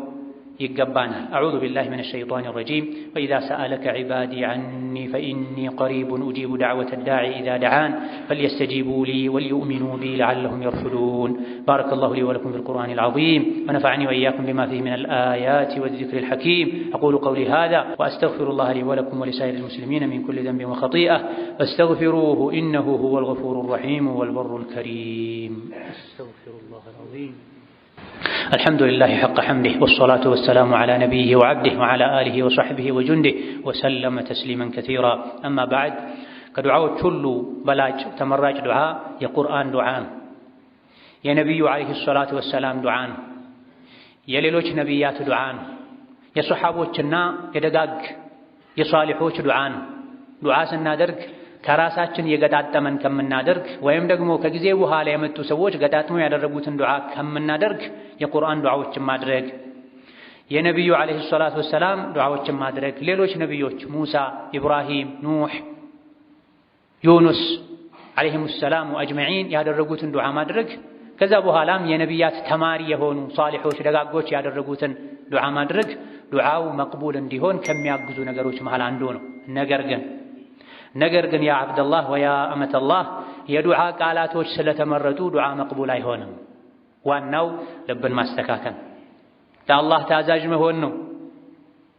ይገባናል። አዑዙ ቢላሂ ሚነ ሸይጧኒ ረጂም ወኢዛ ሰአለከ ዒባዲ ዐኒ ፈኢኒ ቀሪቡን ኡጂቡ ደዕወተ ዳዒ ኢዛ ደዓን ፈልየስተጂቡ ሊ ወልዩእሚኑ ቢ ለዐለሁም የርሹዱን። ባረከላሁ ሊ ወለኩም ፊልቁርአኒል ዐዚም ወነፈዐኒ ወኢያኩም ቢማ ፊሂ ሚነል አያቲ ወዚክሪል ሐኪም አቁሉ ቀውሊ ሃዛ ወአስተግፊሩላህ ሊ ወለኩም ወሊሳኢሪል ሙስሊሚነ ሚን ኩሊ ዘንቢን ወኸጢአ ፈስተግፊሩሁ ኢነሁ ሁወል ገፉሩር ረሒም ወልበሩል ከሪም። አስተግፊሩላህል ዐዚም። الحمد لله حق حمده والصلاة والسلام على نبيه وعبده وعلى آله وصحبه وجنده وسلم تسليما كثيرا. أما بعد كدعاء كل بلاج تمراج دعاء يا قرآن دعاء يا نبي عليه الصلاة والسلام دعاء يا ليلوች ነቢያት دعاء يا صحابዎችና የደጋግ የሷሊሖች دعاء دعاء ስናደርግ ከራሳችን የገጣጠመን ከምናደርግ ወይም ደግሞ ከጊዜ በኋላ የመጡ ሰዎች ገጣጥመው ያደረጉትን ዱዓ ከምናደርግ የቁርአን ዱዓዎችን ማድረግ የነቢዩ ዓለይሂ ሰላቱ ወሰላም ዱዓዎችን ማድረግ ሌሎች ነቢዮች ሙሳ፣ ኢብራሂም፣ ኑህ፣ ዩኑስ ዓለይሂሙ ሰላም አጅመዒን ያደረጉትን ዱዓ ማድረግ ከዛ በኋላም የነቢያት ተማሪ የሆኑ ሷሊሖች ደጋጎች ያደረጉትን ዱዓ ማድረግ ዱዓው መቅቡል እንዲሆን ከሚያግዙ ነገሮች መሃል አንዱ ነው። ነገር ግን ያ አብደላህ ወያ አመተላህ የዱዓ ቃላቶች ስለተመረጡ ዱዓ መቅቡል አይሆንም። ዋናው ልብን ማስተካከል ለአላህ ታዛዥ መሆን ነው።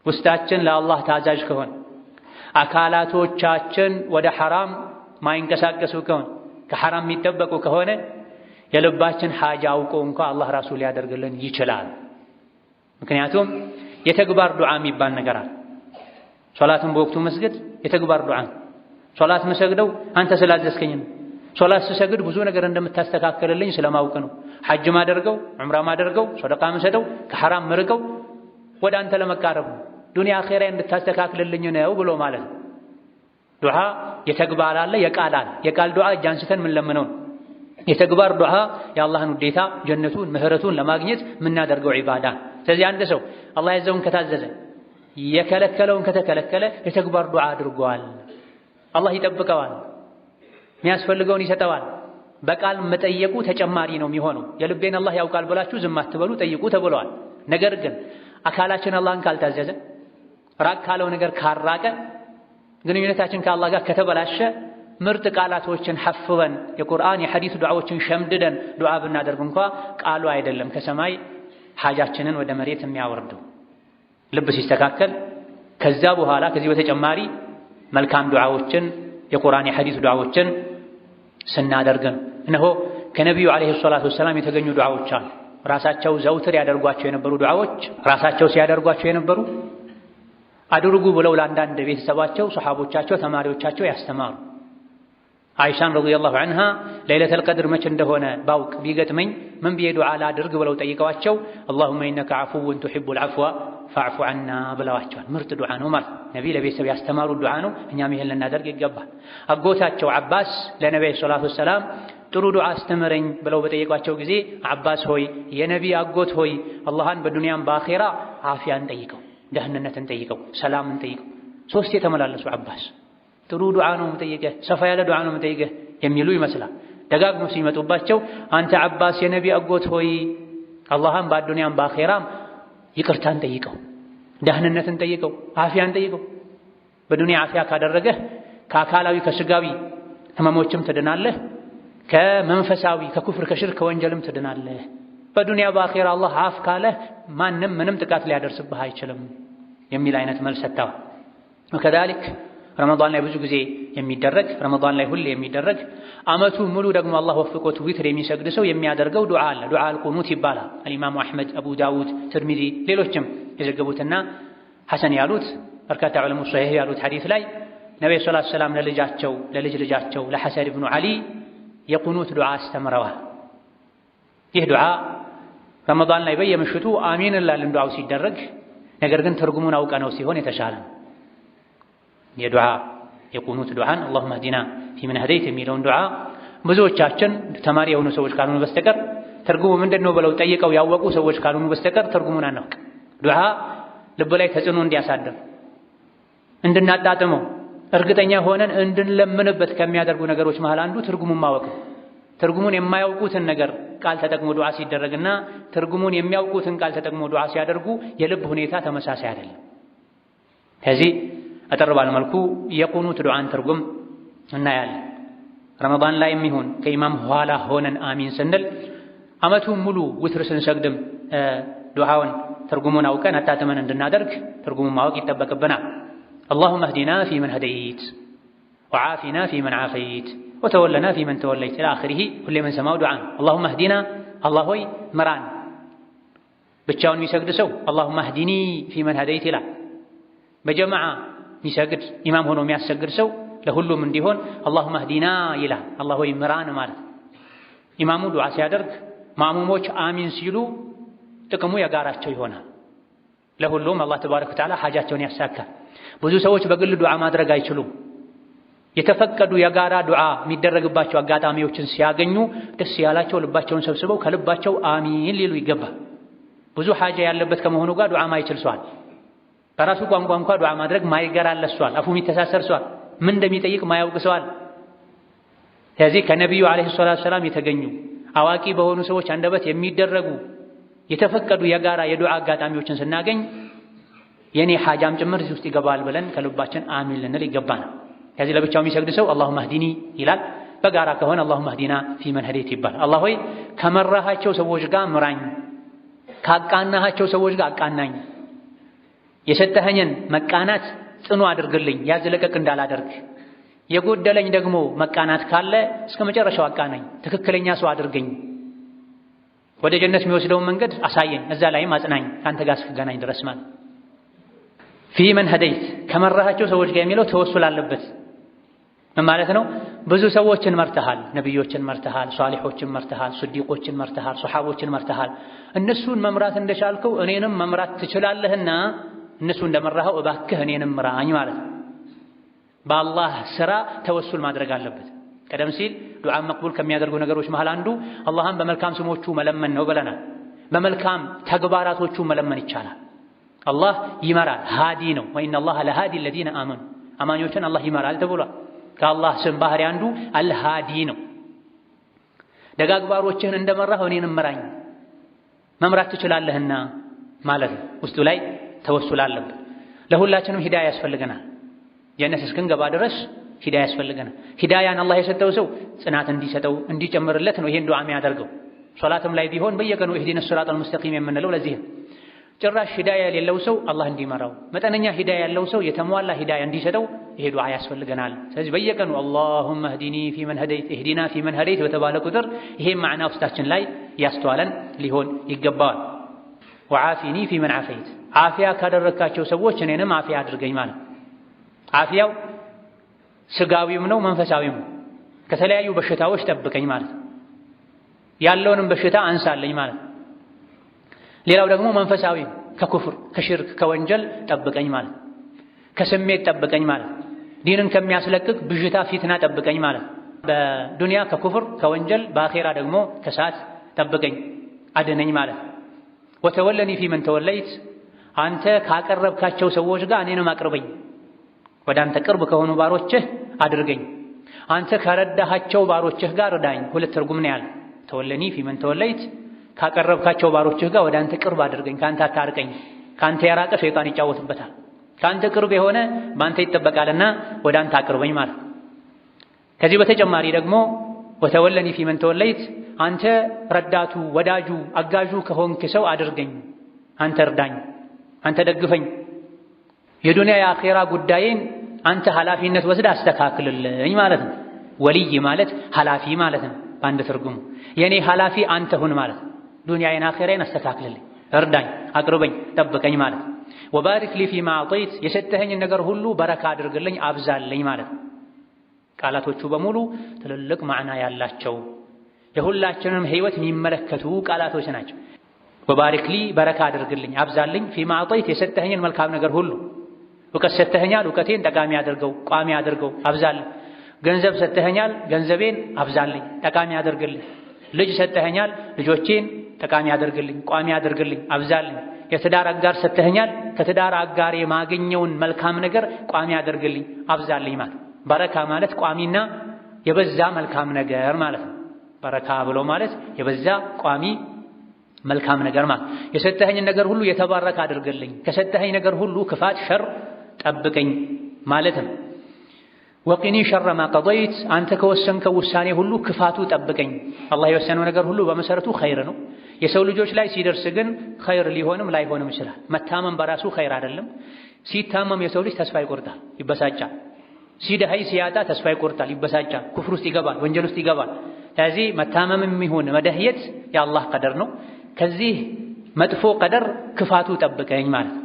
ውስጣችን ለአላህ ታዛዥ ከሆነ አካላቶቻችን ወደ ሐራም ማይንቀሳቀሱ ከሆነ ከሐራም የሚጠበቁ ከሆነ የልባችን ሓጃ አውቆ እንኳ አላህ ራሱ ሊያደርግልን ይችላል። ምክንያቱም የተግባር ዱዓ የሚባል ነገር አለ። ሶላትን በወቅቱ መስገድ የተግባር ዱዓ ነው። ሶላት መሰግደው አንተ ስላዘዝከኝ ነው። ሶላት ስሰግድ ብዙ ነገር እንደምታስተካክልልኝ ስለማውቅ ነው። ሐጅ ማደርገው፣ ዑምራ ማደርገው፣ ሰደቃ መሰጠው፣ ከሐራም መርቀው ወደ አንተ ለመቃረብ ነው። ዱንያ አኺራ እንድታስተካክልልኝ ነው ብሎ ማለት ነው። ዱዓ የተግባር አለ፣ የቃል አለ። የቃል ዱዓ እጅ አንስተን ምን ለምነው ነው። የተግባር ዱዓ የአላህን ውዴታ ጀነቱን ምህረቱን ለማግኘት የምናደርገው ዒባዳ። ስለዚህ አንድ ሰው አላህ ያዘውን ከታዘዘ የከለከለውን ከተከለከለ የተግባር ዱዓ አድርጓል። አላህ ይጠብቀዋል፣ የሚያስፈልገውን ይሰጠዋል። በቃል መጠየቁ ተጨማሪ ነው የሚሆነው። የልቤን አላህ ያውቃል ብላችሁ ዝም አትበሉ፣ ጠይቁ ተብለዋል። ነገር ግን አካላችን አላህን ካልታዘዘ ራቅ ካለው ነገር ካራቀ ግንኙነታችን ከአላህ ጋር ከተበላሸ ምርጥ ቃላቶችን ሐፍበን የቁርአን የሐዲስ ዱዓዎችን ሸምድደን ዱዓ ብናደርግ እንኳ ቃሉ አይደለም ከሰማይ ሓጃችንን ወደ መሬት የሚያወርደው። ልብ ሲስተካከል ከዛ በኋላ ከዚህ በተጨማሪ መልካም ዱዓዎችን የቁርአን የሐዲስ ዱዓዎችን ስናደርግ ነው። እነሆ ከነቢዩ ዓለይሂ ሰላቱ ወሰላም የተገኙ ዱዓዎች አሉ። ራሳቸው ዘውትር ያደርጓቸው የነበሩ ዱዓዎች፣ ራሳቸው ሲያደርጓቸው የነበሩ አድርጉ ብለው ለአንዳንድ ቤተሰባቸው፣ ሰሓቦቻቸው፣ ተማሪዎቻቸው ያስተማሩ። አይሻን ረዲየላሁ ዐንሃ ለይለተል ቀድር መቼ እንደሆነ ባውቅ ቢገጥመኝ ምን ብዬ ዱዓ ላድርግ ብለው ጠይቀዋቸው አላሁመ ኢነከ ዐፉውን ቱሒቡል ዐፍወ ፈዕፉ ዐና ብለዋቸዋል። ምርጥ ዱዓ ነው ማለት ነቢ ለቤተሰብ ያስተማሩ ዱዓ ነው። እኛም ይሄን ልናደርግ ይገባል። አጎታቸው ዓባስ ለነቢዩ ሰለላሁ ዐለይሂ ወሰለም ጥሩ ዱዓ አስተምረኝ ብለው በጠየቋቸው ጊዜ ዓባስ ሆይ የነቢ አጎት ሆይ አላህን በዱንያም በአኺራ ዓፊያን ጠይቀው፣ ደህንነትን ጠይቀው፣ ሰላምን ጠይቀው። ሶስት የተመላለሱ ዓባስ ጥሩ ዱዓ ነው የምጠይቅህ፣ ሰፋ ያለ ዱዓ ነው የምጠይቅህ የሚሉ ይመስላል። ደጋግሞ ሲመጡባቸው አንተ ዓባስ የነቢ አጎት ሆይ አላህን በዱንያም በአኺራም ይቅርታን ጠይቀው፣ ደህንነትን ጠይቀው፣ ዓፊያን ጠይቀው። በዱንያ ዓፊያ ካደረገህ ከአካላዊ ከስጋዊ ህመሞችም ትድናለህ፣ ከመንፈሳዊ ከኩፍር ከሽርክ ከወንጀልም ትድናለህ። በዱንያ በአኺራ አላህ አፍ ካለህ ማንም ምንም ጥቃት ሊያደርስብህ አይችልም የሚል አይነት መልስ ሰጥተዋል። ወከዛሊክ ረመዳን ላይ ብዙ ጊዜ የሚደረግ ረመዳን ላይ ሁሌ የሚደረግ ዓመቱ ሙሉ ደግሞ አላህ ወፍቆት ዊትር የሚሰግድ ሰው የሚያደርገው ዱዓ አለ። ዱዓ አልቁኑት ይባላል። አልኢማሙ አሕመድ፣ አቡ ዳውድ፣ ትርሚዚ ሌሎችም የዘገቡትና ሐሰን ያሉት በርካታ ዑለሞች ሶሒህ ያሉት ሐዲስ ላይ ነብዩ ሰለላሁ ዐለይሂ ወሰለም ለልጅ ልጃቸው ለሐሰን ኢብኑ ዓሊ የቁኑት ዱዓ አስተምረዋል። ይህ ዱዓ ረመዳን ላይ በየምሽቱ አሚን እንላለን ዱዓው ሲደረግ። ነገር ግን ትርጉሙን አውቀ ነው ሲሆን የተሻለ ነው። የዱዓ የቁኑት ዱዓን አላሁመ ህዲና ፊመን ሀደይት የሚለውን ዱዓ ብዙዎቻችን ተማሪ የሆኑ ሰዎች ካልሆኑ በስተቀር ትርጉሙ ምንድን ነው ብለው ጠይቀው ያወቁ ሰዎች ካልሆኑ በስተቀር ትርጉሙን አናውቅ። ዱዓ ልብ ላይ ተጽዕኖ እንዲያሳድር እንድናጣጥመው እርግጠኛ ሆነን እንድንለምንበት ከሚያደርጉ ነገሮች መሃል አንዱ ትርጉሙን ማወቅ ነው። ትርጉሙን የማያውቁትን ነገር ቃል ተጠቅሞ ዱዓ ሲደረግና ትርጉሙን የሚያውቁትን ቃል ተጠቅሞ ዱዓ ሲያደርጉ የልብ ሁኔታ ተመሳሳይ አይደለም። ከዚህ አጠር ባለ መልኩ የቁኑት ዱዓን ትርጉም እናያለን። ረመዳን ላይ የሚሆን ከኢማም ኋላ ሆነን አሚን ስንል ዓመቱን ሙሉ ውትር ስንሰግድም ዱዓውን ትርጉሙን አውቀን አጣጥመን እንድናደርግ ትርጉሙን ማወቅ ይጠበቅብናል። አላሁመ ህዲና ፊመን ሀደይት ወዓፊና ፊመን ዓፈይት ወተወለና ፊመን ተወለይት ኢላ አኺሪህ ሁሌ የምንሰማው ዱዓ ነው። አላሁመ ህዲና አላህ ሆይ ምራን። ብቻውን የሚሰግድ ሰው አላሁመ ህዲኒ ፊመን ሀደይት ይላል። በጀማዓ የሚሰግድ ኢማም ሆኖ የሚያሰግድ ሰው ለሁሉም እንዲሆን አላሁመ ህዲና ይላል። አላህ ሆይ ምራን ማለት። ኢማሙ ዱዓ ሲያደርግ ማእሙሞች አሚን ሲሉ ጥቅሙ የጋራቸው ይሆናል። ለሁሉም አላህ ተባረከ ወተዓላ ሓጃቸውን ያሳካል። ብዙ ሰዎች በግል ዱዓ ማድረግ አይችሉም። የተፈቀዱ የጋራ ዱዓ የሚደረግባቸው አጋጣሚዎችን ሲያገኙ ደስ ያላቸው ልባቸውን ሰብስበው ከልባቸው አሚን ሊሉ ይገባል። ብዙ ሐጃ ያለበት ከመሆኑ ጋር ዱዓ ማይችል ሰዋል በራሱ ቋንቋ እንኳን ዱዓ ማድረግ ማይገራለት ሰዋል አፉ የሚተሳሰር ሰዋል ምን እንደሚጠይቅ ማያውቅ ሰዋል። ስለዚህ ከነብዩ አለይሂ ሰላቱ ሰላም የተገኙ አዋቂ በሆኑ ሰዎች አንደበት የሚደረጉ የተፈቀዱ የጋራ የዱዓ አጋጣሚዎችን ስናገኝ የኔ ሐጃም ጭምር እዚህ ውስጥ ይገባል ብለን ከልባችን አሚን ልንል ይገባናል። ከዚህ ለብቻው የሚሰግድ ሰው አላሁመ ህዲኒ ይላል። በጋራ ከሆነ አላሁመ ህዲና ፊመን ሀዲት ይባላል። አላህ ሆይ ከመራሃቸው ሰዎች ጋር ምራኝ፣ ካቃናሃቸው ሰዎች ጋር አቃናኝ፣ የሰጠኸኝን መቃናት ጽኑ አድርግልኝ ያዝለቀቅ እንዳላደርግ፣ የጎደለኝ ደግሞ መቃናት ካለ እስከ መጨረሻው አቃናኝ፣ ትክክለኛ ሰው አድርገኝ፣ ወደ ጀነት የሚወስደውን መንገድ አሳየኝ፣ እዛ ላይም አጽናኝ ካንተ ጋር እስክገናኝ ድረስ ማለት ፊመን ሀደይት ከመራሃቸው ሰዎች ጋር የሚለው ተወሱል አለበት። ምን ማለት ነው? ብዙ ሰዎችን መርተሃል፣ ነብዮችን መርተሃል፣ ሷሊሖችን መርተሃል፣ ስዲቆችን መርተሃል፣ ሱሐቦችን መርተሃል። እነሱን መምራት እንደቻልከው እኔንም መምራት ትችላለህና እነሱ እንደመራኸው እባክህ እኔንም ምራኝ ማለት ነው። በአላህ ስራ ተወሱል ማድረግ አለበት። ቀደም ሲል ዱዓ መቅቡል ከሚያደርጉ ነገሮች መሃል አንዱ አላህን በመልካም ስሞቹ መለመን ነው ብለናል። በመልካም ተግባራቶቹ መለመን ይቻላል። አላህ ይመራል፣ ሃዲ ነው። ወኢነላህ ለሃዲ ለዚነ አመኑ አማኞችን አላህ ይመራል ተብሏል። ከአላህ ስም ባህሪ አንዱ አልሃዲ ነው። ደጋግባሮችህን እንደመራህ እኔንም ምራኝ መምራት ትችላለህና ማለት ነው። ውስጡ ላይ ተወሱል አለበት። ለሁላችንም ሂዳያ ያስፈልገናል። ጀነት እስክንገባ ድረስ ሂዳያ ያስፈልገናል። ሂዳያን አላህ የሰጠው ሰው ጽናት እንዲሰጠው እንዲጨምርለት ነው ይሄን ዱዓ የሚያደርገው። ሶላትም ላይ ቢሆን በየቀኑ ኢህዲነ ሲራጠል ሙስተቂም የምንለው ለዚህ ነው። ጭራሽ ሂዳያ የሌለው ሰው አላህ እንዲመራው፣ መጠነኛ ሂዳያ ያለው ሰው የተሟላ ሂዳያ እንዲሰጠው ይሄ ዱዓ ያስፈልገናል። ስለዚህ በየቀኑ አላሁመ ህዲኒ ፊመን ሀደይት ኢህዲና ፊመን ሀደይት በተባለ ቁጥር ይሄ ማዕና ውስጣችን ላይ ያስተዋለን ሊሆን ይገባዋል። ወዓፊኒ ፊመን ዓፈይት ዓፊያ ካደረካቸው ሰዎች እኔንም ዓፊያ አድርገኝ ማለት። ዓፊያው ስጋዊም ነው መንፈሳዊም ነው። ከተለያዩ በሽታዎች ጠብቀኝ ማለት፣ ያለውንም በሽታ አንሳለኝ ማለት። ሌላው ደግሞ መንፈሳዊ ከኩፍር ከሽርክ ከወንጀል ጠብቀኝ ማለት፣ ከስሜት ጠብቀኝ ማለት፣ ዲንን ከሚያስለቅቅ ብዥታ ፊትና ጠብቀኝ ማለት። በዱንያ ከኩፍር ከወንጀል በአኼራ ደግሞ ከሰዓት ጠብቀኝ አድነኝ ማለት። ወተወለኒ ፊመን ተወለይት አንተ ካቀረብካቸው ሰዎች ጋር እኔንም አቅርበኝ፣ ወደ አንተ ቅርብ ከሆኑ ባሮችህ አድርገኝ። አንተ ከረዳሃቸው ባሮችህ ጋር እርዳኝ። ሁለት ትርጉም ነው ያለ። ተወለኒ ፊመን ተወለይት ካቀረብካቸው ባሮችህ ጋር ወደ አንተ ቅርብ አድርገኝ፣ ካንተ አታርቀኝ። ካንተ የራቀ ሸይጣን ይጫወትበታል። ካንተ ቅርብ የሆነ ባንተ ይጠበቃልና ወደ አንተ አቅርበኝ ማለት። ከዚህ በተጨማሪ ደግሞ ወተወለኒ ፊመን ተወለይት አንተ ረዳቱ ወዳጁ አጋዡ ከሆንክ ሰው አድርገኝ፣ አንተ እርዳኝ፣ አንተ ደግፈኝ። የዱንያ የአኼራ ጉዳይን አንተ ኃላፊነት ወስደህ አስተካክልልኝ ማለት ነው። ወልይ ማለት ኃላፊ ማለት ነው በአንድ ትርጉሙ። የኔ ኃላፊ አንተ ሁን ማለት ነው። ዱንያዬን አኼራዬን አስተካክልልኝ፣ እርዳኝ፣ አቅርበኝ፣ ጠብቀኝ ማለት ነው። ወባሪክ ሊ ፊማ አዕጠይት የሰጠኸኝን ነገር ሁሉ በረካ አድርግልኝ፣ አብዛልኝ ማለት ነው። ቃላቶቹ በሙሉ ትልልቅ ማዕና ያላቸው የሁላችንም ህይወት የሚመለከቱ ቃላቶች ናቸው። ወባሪክ ሊ በረካ አድርግልኝ፣ አብዛልኝ፣ ፊማ አዕጠይት የሰጠኸኝን መልካም ነገር ሁሉ። እውቀት ሰጥተኸኛል፣ እውቀቴን ጠቃሚ አድርገው፣ ቋሚ አድርገው፣ አብዛልኝ። ገንዘብ ሰጥተኸኛል፣ ገንዘቤን አብዛልኝ፣ ጠቃሚ አድርግልኝ። ልጅ ሰጥተኸኛል፣ ልጆቼን ጠቃሚ አድርግልኝ፣ ቋሚ አድርግልኝ፣ አብዛልኝ። የትዳር አጋር ሰጥተኸኛል፣ ከትዳር አጋር የማገኘውን መልካም ነገር ቋሚ አድርግልኝ፣ አብዛልኝ ማለት። በረካ ማለት ቋሚና የበዛ መልካም ነገር ማለት ነው። በረካ ብሎ ማለት የበዛ ቋሚ መልካም ነገር ማለት። የሰጠኸኝ ነገር ሁሉ የተባረከ አድርግልኝ፣ ከሰጠኸኝ ነገር ሁሉ ክፋት፣ ሸር ጠብቀኝ ማለት ነው። ወቂኒ ሸረ ማ ቀضይት አንተ ከወሰንከው ውሳኔ ሁሉ ክፋቱ ጠብቀኝ። አላህ የወሰነው ነገር ሁሉ በመሰረቱ ኸይር ነው። የሰው ልጆች ላይ ሲደርስ ግን ኸይር ሊሆንም ላይሆንም ይችላል። መታመም በራሱ ኸይር አይደለም። ሲታመም የሰው ልጅ ተስፋ ይቆርጣል፣ ይበሳጫል። ሲደሃይ ሲያጣ ተስፋ ይቆርጣል፣ ይበሳጫል፣ ኩፍር ውስጥ ይገባል፣ ወንጀል ውስጥ ይገባል። ስለዚህ መታመምም ይሁን መደህየት የአላህ ቀደር ነው። ከዚህ መጥፎ ቀደር ክፋቱ ጠብቀኝ ማለት ነው።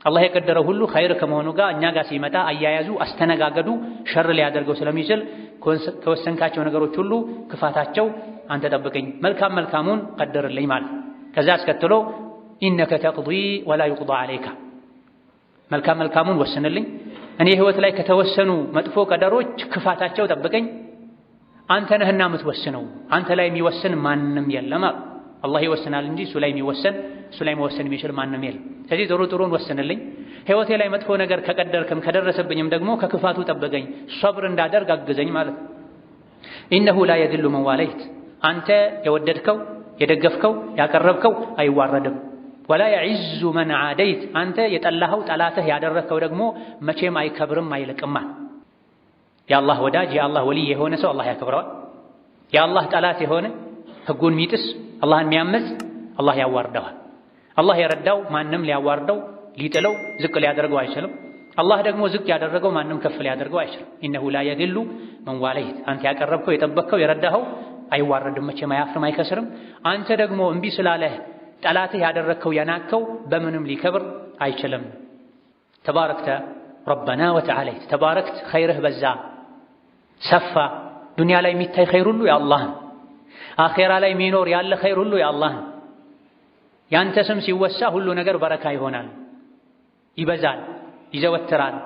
አላህ የቀደረው ሁሉ ኸይር ከመሆኑ ጋር እኛ ጋር ሲመጣ አያያዙ አስተነጋገዱ ሸር ሊያደርገው ስለሚችል ከወሰንካቸው ነገሮች ሁሉ ክፋታቸው አንተ ጠብቀኝ፣ መልካም መልካሙን ቀደርልኝ ማለት። ከዛ አስከትሎ ኢነከ ተቅዲ ወላ ዩቅዳ ዐለይካ መልካም መልካሙን ወስንልኝ፣ እኔ ህይወት ላይ ከተወሰኑ መጥፎ ቀደሮች ክፋታቸው ጠብቀኝ። አንተ ነህና የምትወስነው፣ አንተ ላይ የሚወስን ማንም የለም። አላህ ይወስናል እንጂ እሱ ላይ የሚወሰን እሱ ላይ መወሰን የሚችል ማንም የለም። ስለዚህ ጥሩን ወስንልኝ፣ ህይወቴ ላይ መጥፎ ነገር ከቀደርክም ከደረሰብኝም ደግሞ ከክፋቱ ጠበቀኝ፣ ሶብር እንዳደርግ አግዘኝ ማለት ነው። ኢነሁ ላ የድሉ መን ዋለይት፣ አንተ የወደድከው የደገፍከው ያቀረብከው አይዋረድም። ወላ የዒዙ መን ዓደይት፣ አንተ የጠላኸው ጠላትህ ያደረግከው ደግሞ መቼም አይከብርም አይልቅማ። የአላህ ወዳጅ የአላህ ወልይ የሆነ ሰው አላህ ያከብረዋል። የአላህ ጠላት የሆነ ህጉን ሚጥስ አላህን የሚያመጽ አላህ ያዋርደዋል። አላህ የረዳው ማንም ሊያዋርደው ሊጥለው ዝቅ ሊያደርገው አይችልም። አላህ ደግሞ ዝቅ ያደረገው ማንም ከፍ ሊያደርገው አይችልም። ኢነሁ ላ የድሉ መን ዋለይት፣ አንተ ያቀረብከው የጠበቅከው የረዳኸው አይዋረድም፣ መቼም አያፍርም አይከስርም። አንተ ደግሞ እምቢ ስላለህ ጠላትህ ያደረግከው የናቅከው በምንም ሊከብር አይችልም። ተባረክተ ረበና ወተዓለይት፣ ተባረክት ኸይርህ በዛ ሰፋ። ዱንያ ላይ የሚታይ ኸይር ሁሉ የአላህን፣ አኼራ ላይ የሚኖር ያለ ኸይር ሁሉ የአላህን። ያንተ ስም ሲወሳ ሁሉ ነገር በረካ ይሆናል፣ ይበዛል፣ ይዘወትራል።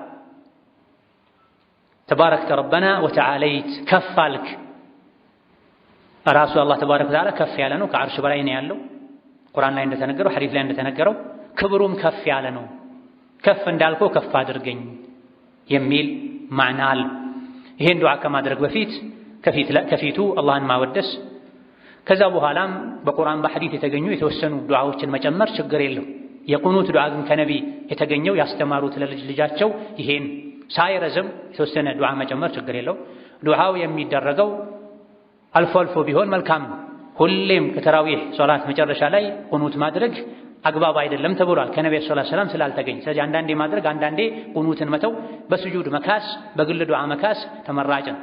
ተባረክተ ረበና ወተዓለይት፣ ከፍ አልክ። ራሱ አላህ ተባረከ ወተዓላ ከፍ ያለ ነው፣ ከዓርሽ በላይ ነው ያለው። ቁርአን ላይ እንደተነገረው ሐዲስ ላይ እንደተነገረው ክብሩም ከፍ ያለ ነው። ከፍ እንዳልከው ከፍ አድርገኝ የሚል ማዕና አለ። ይሄን ዱዓ ከማድረግ በፊት ከፊቱ አላህን ማወደስ፣ ከዛ በኋላም በቁርአን በሐዲስ የተገኙ የተወሰኑ ዱዓዎችን መጨመር ችግር የለው። የቁኑት ዱዓ ግን ከነቢ የተገኘው ያስተማሩት ለልጅ ልጃቸው ይሄን ሳይረዝም የተወሰነ ዱዓ መጨመር ችግር የለው። ዱዓው የሚደረገው አልፎ አልፎ ቢሆን መልካም ነው። ሁሌም ከተራዊህ ሶላት መጨረሻ ላይ ቁኑት ማድረግ አግባብ አይደለም ተብሏል ከነብዩ ሰለላሁ ዐለይሂ ወሰለም ስላልተገኘ። ስለዚህ አንዳንዴ ማድረግ አንዳንዴ ቁኑትን መተው፣ በስጁድ መካስ፣ በግል ዱዓ መካስ ተመራጭ ነው።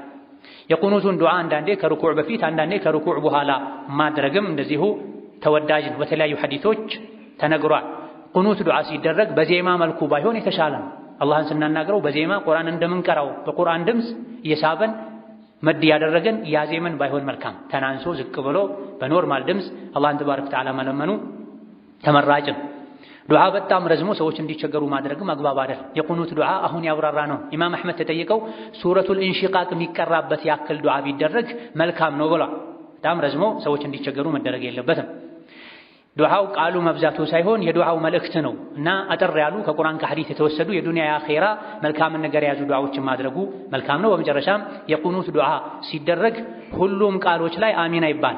የቁኑቱን ዱዓ አንዳንዴ ከሩኩዕ በፊት አንዳንዴ ከሩኩዕ በኋላ ማድረግም እንደዚሁ ተወዳጅ ነው። በተለያዩ ሐዲሶች ተነግሯል። ቁኑት ዱዓ ሲደረግ በዜማ መልኩ ባይሆን የተሻለ ነው። አላህን ስናናግረው በዜማ ቁርአን እንደምንቀራው በቁርአን ድምፅ እየሳበን መድ ያደረገን ያዜመን ባይሆን መልካም። ተናንሶ ዝቅ ብሎ በኖርማል ድምፅ አላህን ተባረከ ወተዓላ መለመኑ ተመራጭ ነው። ዱዓ በጣም ረዝሞ ሰዎች እንዲቸገሩ ማድረግም አግባብ አይደለም። የቁኑት ዱዓ አሁን ያብራራ ነው። ኢማም አሕመድ ተጠይቀው ሱረቱል ኢንሺቃቅ የሚቀራበት ያክል ዱዓ ቢደረግ መልካም ነው ብሏል። በጣም ረዝሞ ሰዎች እንዲቸገሩ መደረግ የለበትም። ዱዓው ቃሉ መብዛቱ ሳይሆን የዱዓው መልእክት ነው እና አጠር ያሉ ከቁርአን ከሐዲስ የተወሰዱ የዱንያ የአኼራ መልካምን ነገር የያዙ ዱዓዎችን ማድረጉ መልካም ነው። በመጨረሻም የቁኑት ዱዓ ሲደረግ ሁሉም ቃሎች ላይ አሚን አይባል።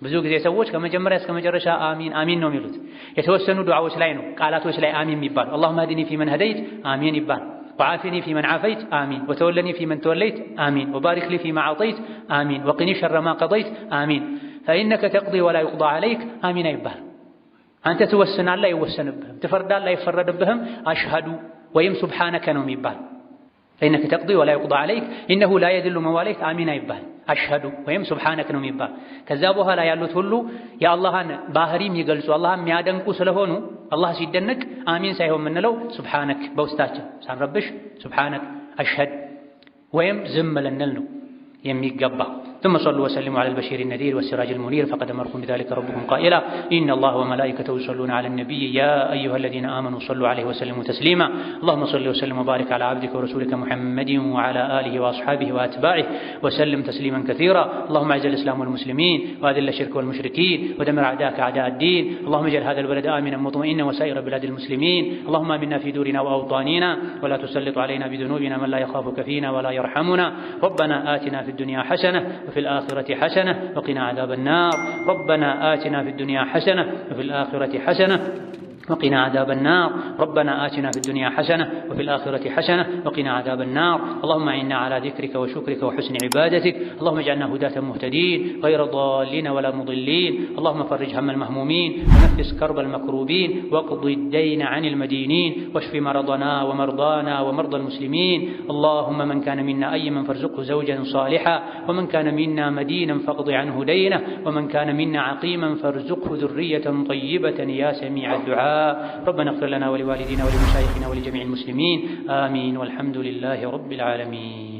ብዙ ጊዜ ሰዎች ከመጀመሪያ እስከ መጨረሻ አሚን አሚን ነው የሚሉት። የተወሰኑ ዱዓዎች ላይ ነው ቃላቶች ላይ አሚን የሚባል። አላሁመ ህዲኒ ፊመን ሀደይት አሚን ይባል። ወዓፊኒ ፊመን ዓፈይት አሚን። ወተወለኒ ፊመን ተወለይት አሚን። ወባሪክ ሊ ፊማ አዕጠይት አሚን። ወቂኒ ሸረ ማ ቀضይት አሚን። ፈኢነከ ተቅዲ ወላ ዩቅዳ ዐለይክ አሚን አይባል። አንተ ትወስናለህ አይወሰንብህም፣ ትፈርዳለህ አይፈረድብህም። አሽሀዱ ወይም ሱብሓነከ ነው የሚባል። ፈኢነከ ተቅዲ ወላ ዩቅዳ ዐለይክ ኢነሁ ላ የድሉ መን ዋለይት አሚን አይባል። አሽሀዱ ወይም ሱብሓነክ ነው የሚባል። ከዛ በኋላ ያሉት ሁሉ የአላህን ባህሪ የሚገልጹ አላህን የሚያደንቁ ስለሆኑ አላህ ሲደነቅ አሚን ሳይሆን የምንለው ሱብሓነክ በውስጣችን ሳንረብሽ ሱብሓነክ አሽሀድ ወይም ዝም ልንል ነው የሚገባ። ثم صلوا وسلموا على البشير النذير والسراج المنير فقد أمركم بذلك ربكم قائلا إن الله وملائكته يصلون على النبي يا أيها الذين آمنوا صلوا عليه وسلموا تسليما اللهم صل وسلم وبارك على عبدك ورسولك محمد وعلى آله وأصحابه وأتباعه وسلم تسليما كثيرا اللهم أعز الإسلام والمسلمين وأذل الشرك والمشركين ودمر أعداءك أعداء الدين اللهم اجعل هذا البلد آمنا مطمئنا وسائر بلاد المسلمين اللهم آمنا في دورنا وأوطاننا ولا تسلط علينا بذنوبنا من لا يخافك فينا ولا يرحمنا ربنا آتنا في الدنيا حسنة وفي الآخرة حسنة وقنا عذاب النار ربنا آتنا في الدنيا حسنة وفي الآخرة حسنة وقنا عذاب النار ربنا آتنا في الدنيا حسنة وفي الآخرة حسنة وقنا عذاب النار اللهم أعنا على ذكرك وشكرك وحسن عبادتك اللهم اجعلنا هداة مهتدين غير ضالين ولا مضلين اللهم فرج هم المهمومين ونفس كرب المكروبين واقض الدين عن المدينين واشف مرضنا ومرضانا ومرضى المسلمين اللهم من كان منا أيما فارزقه زوجا صالحا ومن كان منا مدينا فاقض عنه دينه ومن كان منا عقيما فارزقه ذرية طيبة يا سميع الدعاء ربنا اغفر لنا ولوالدينا ولمشايخنا ولجميع المسلمين آمين والحمد لله رب العالمين.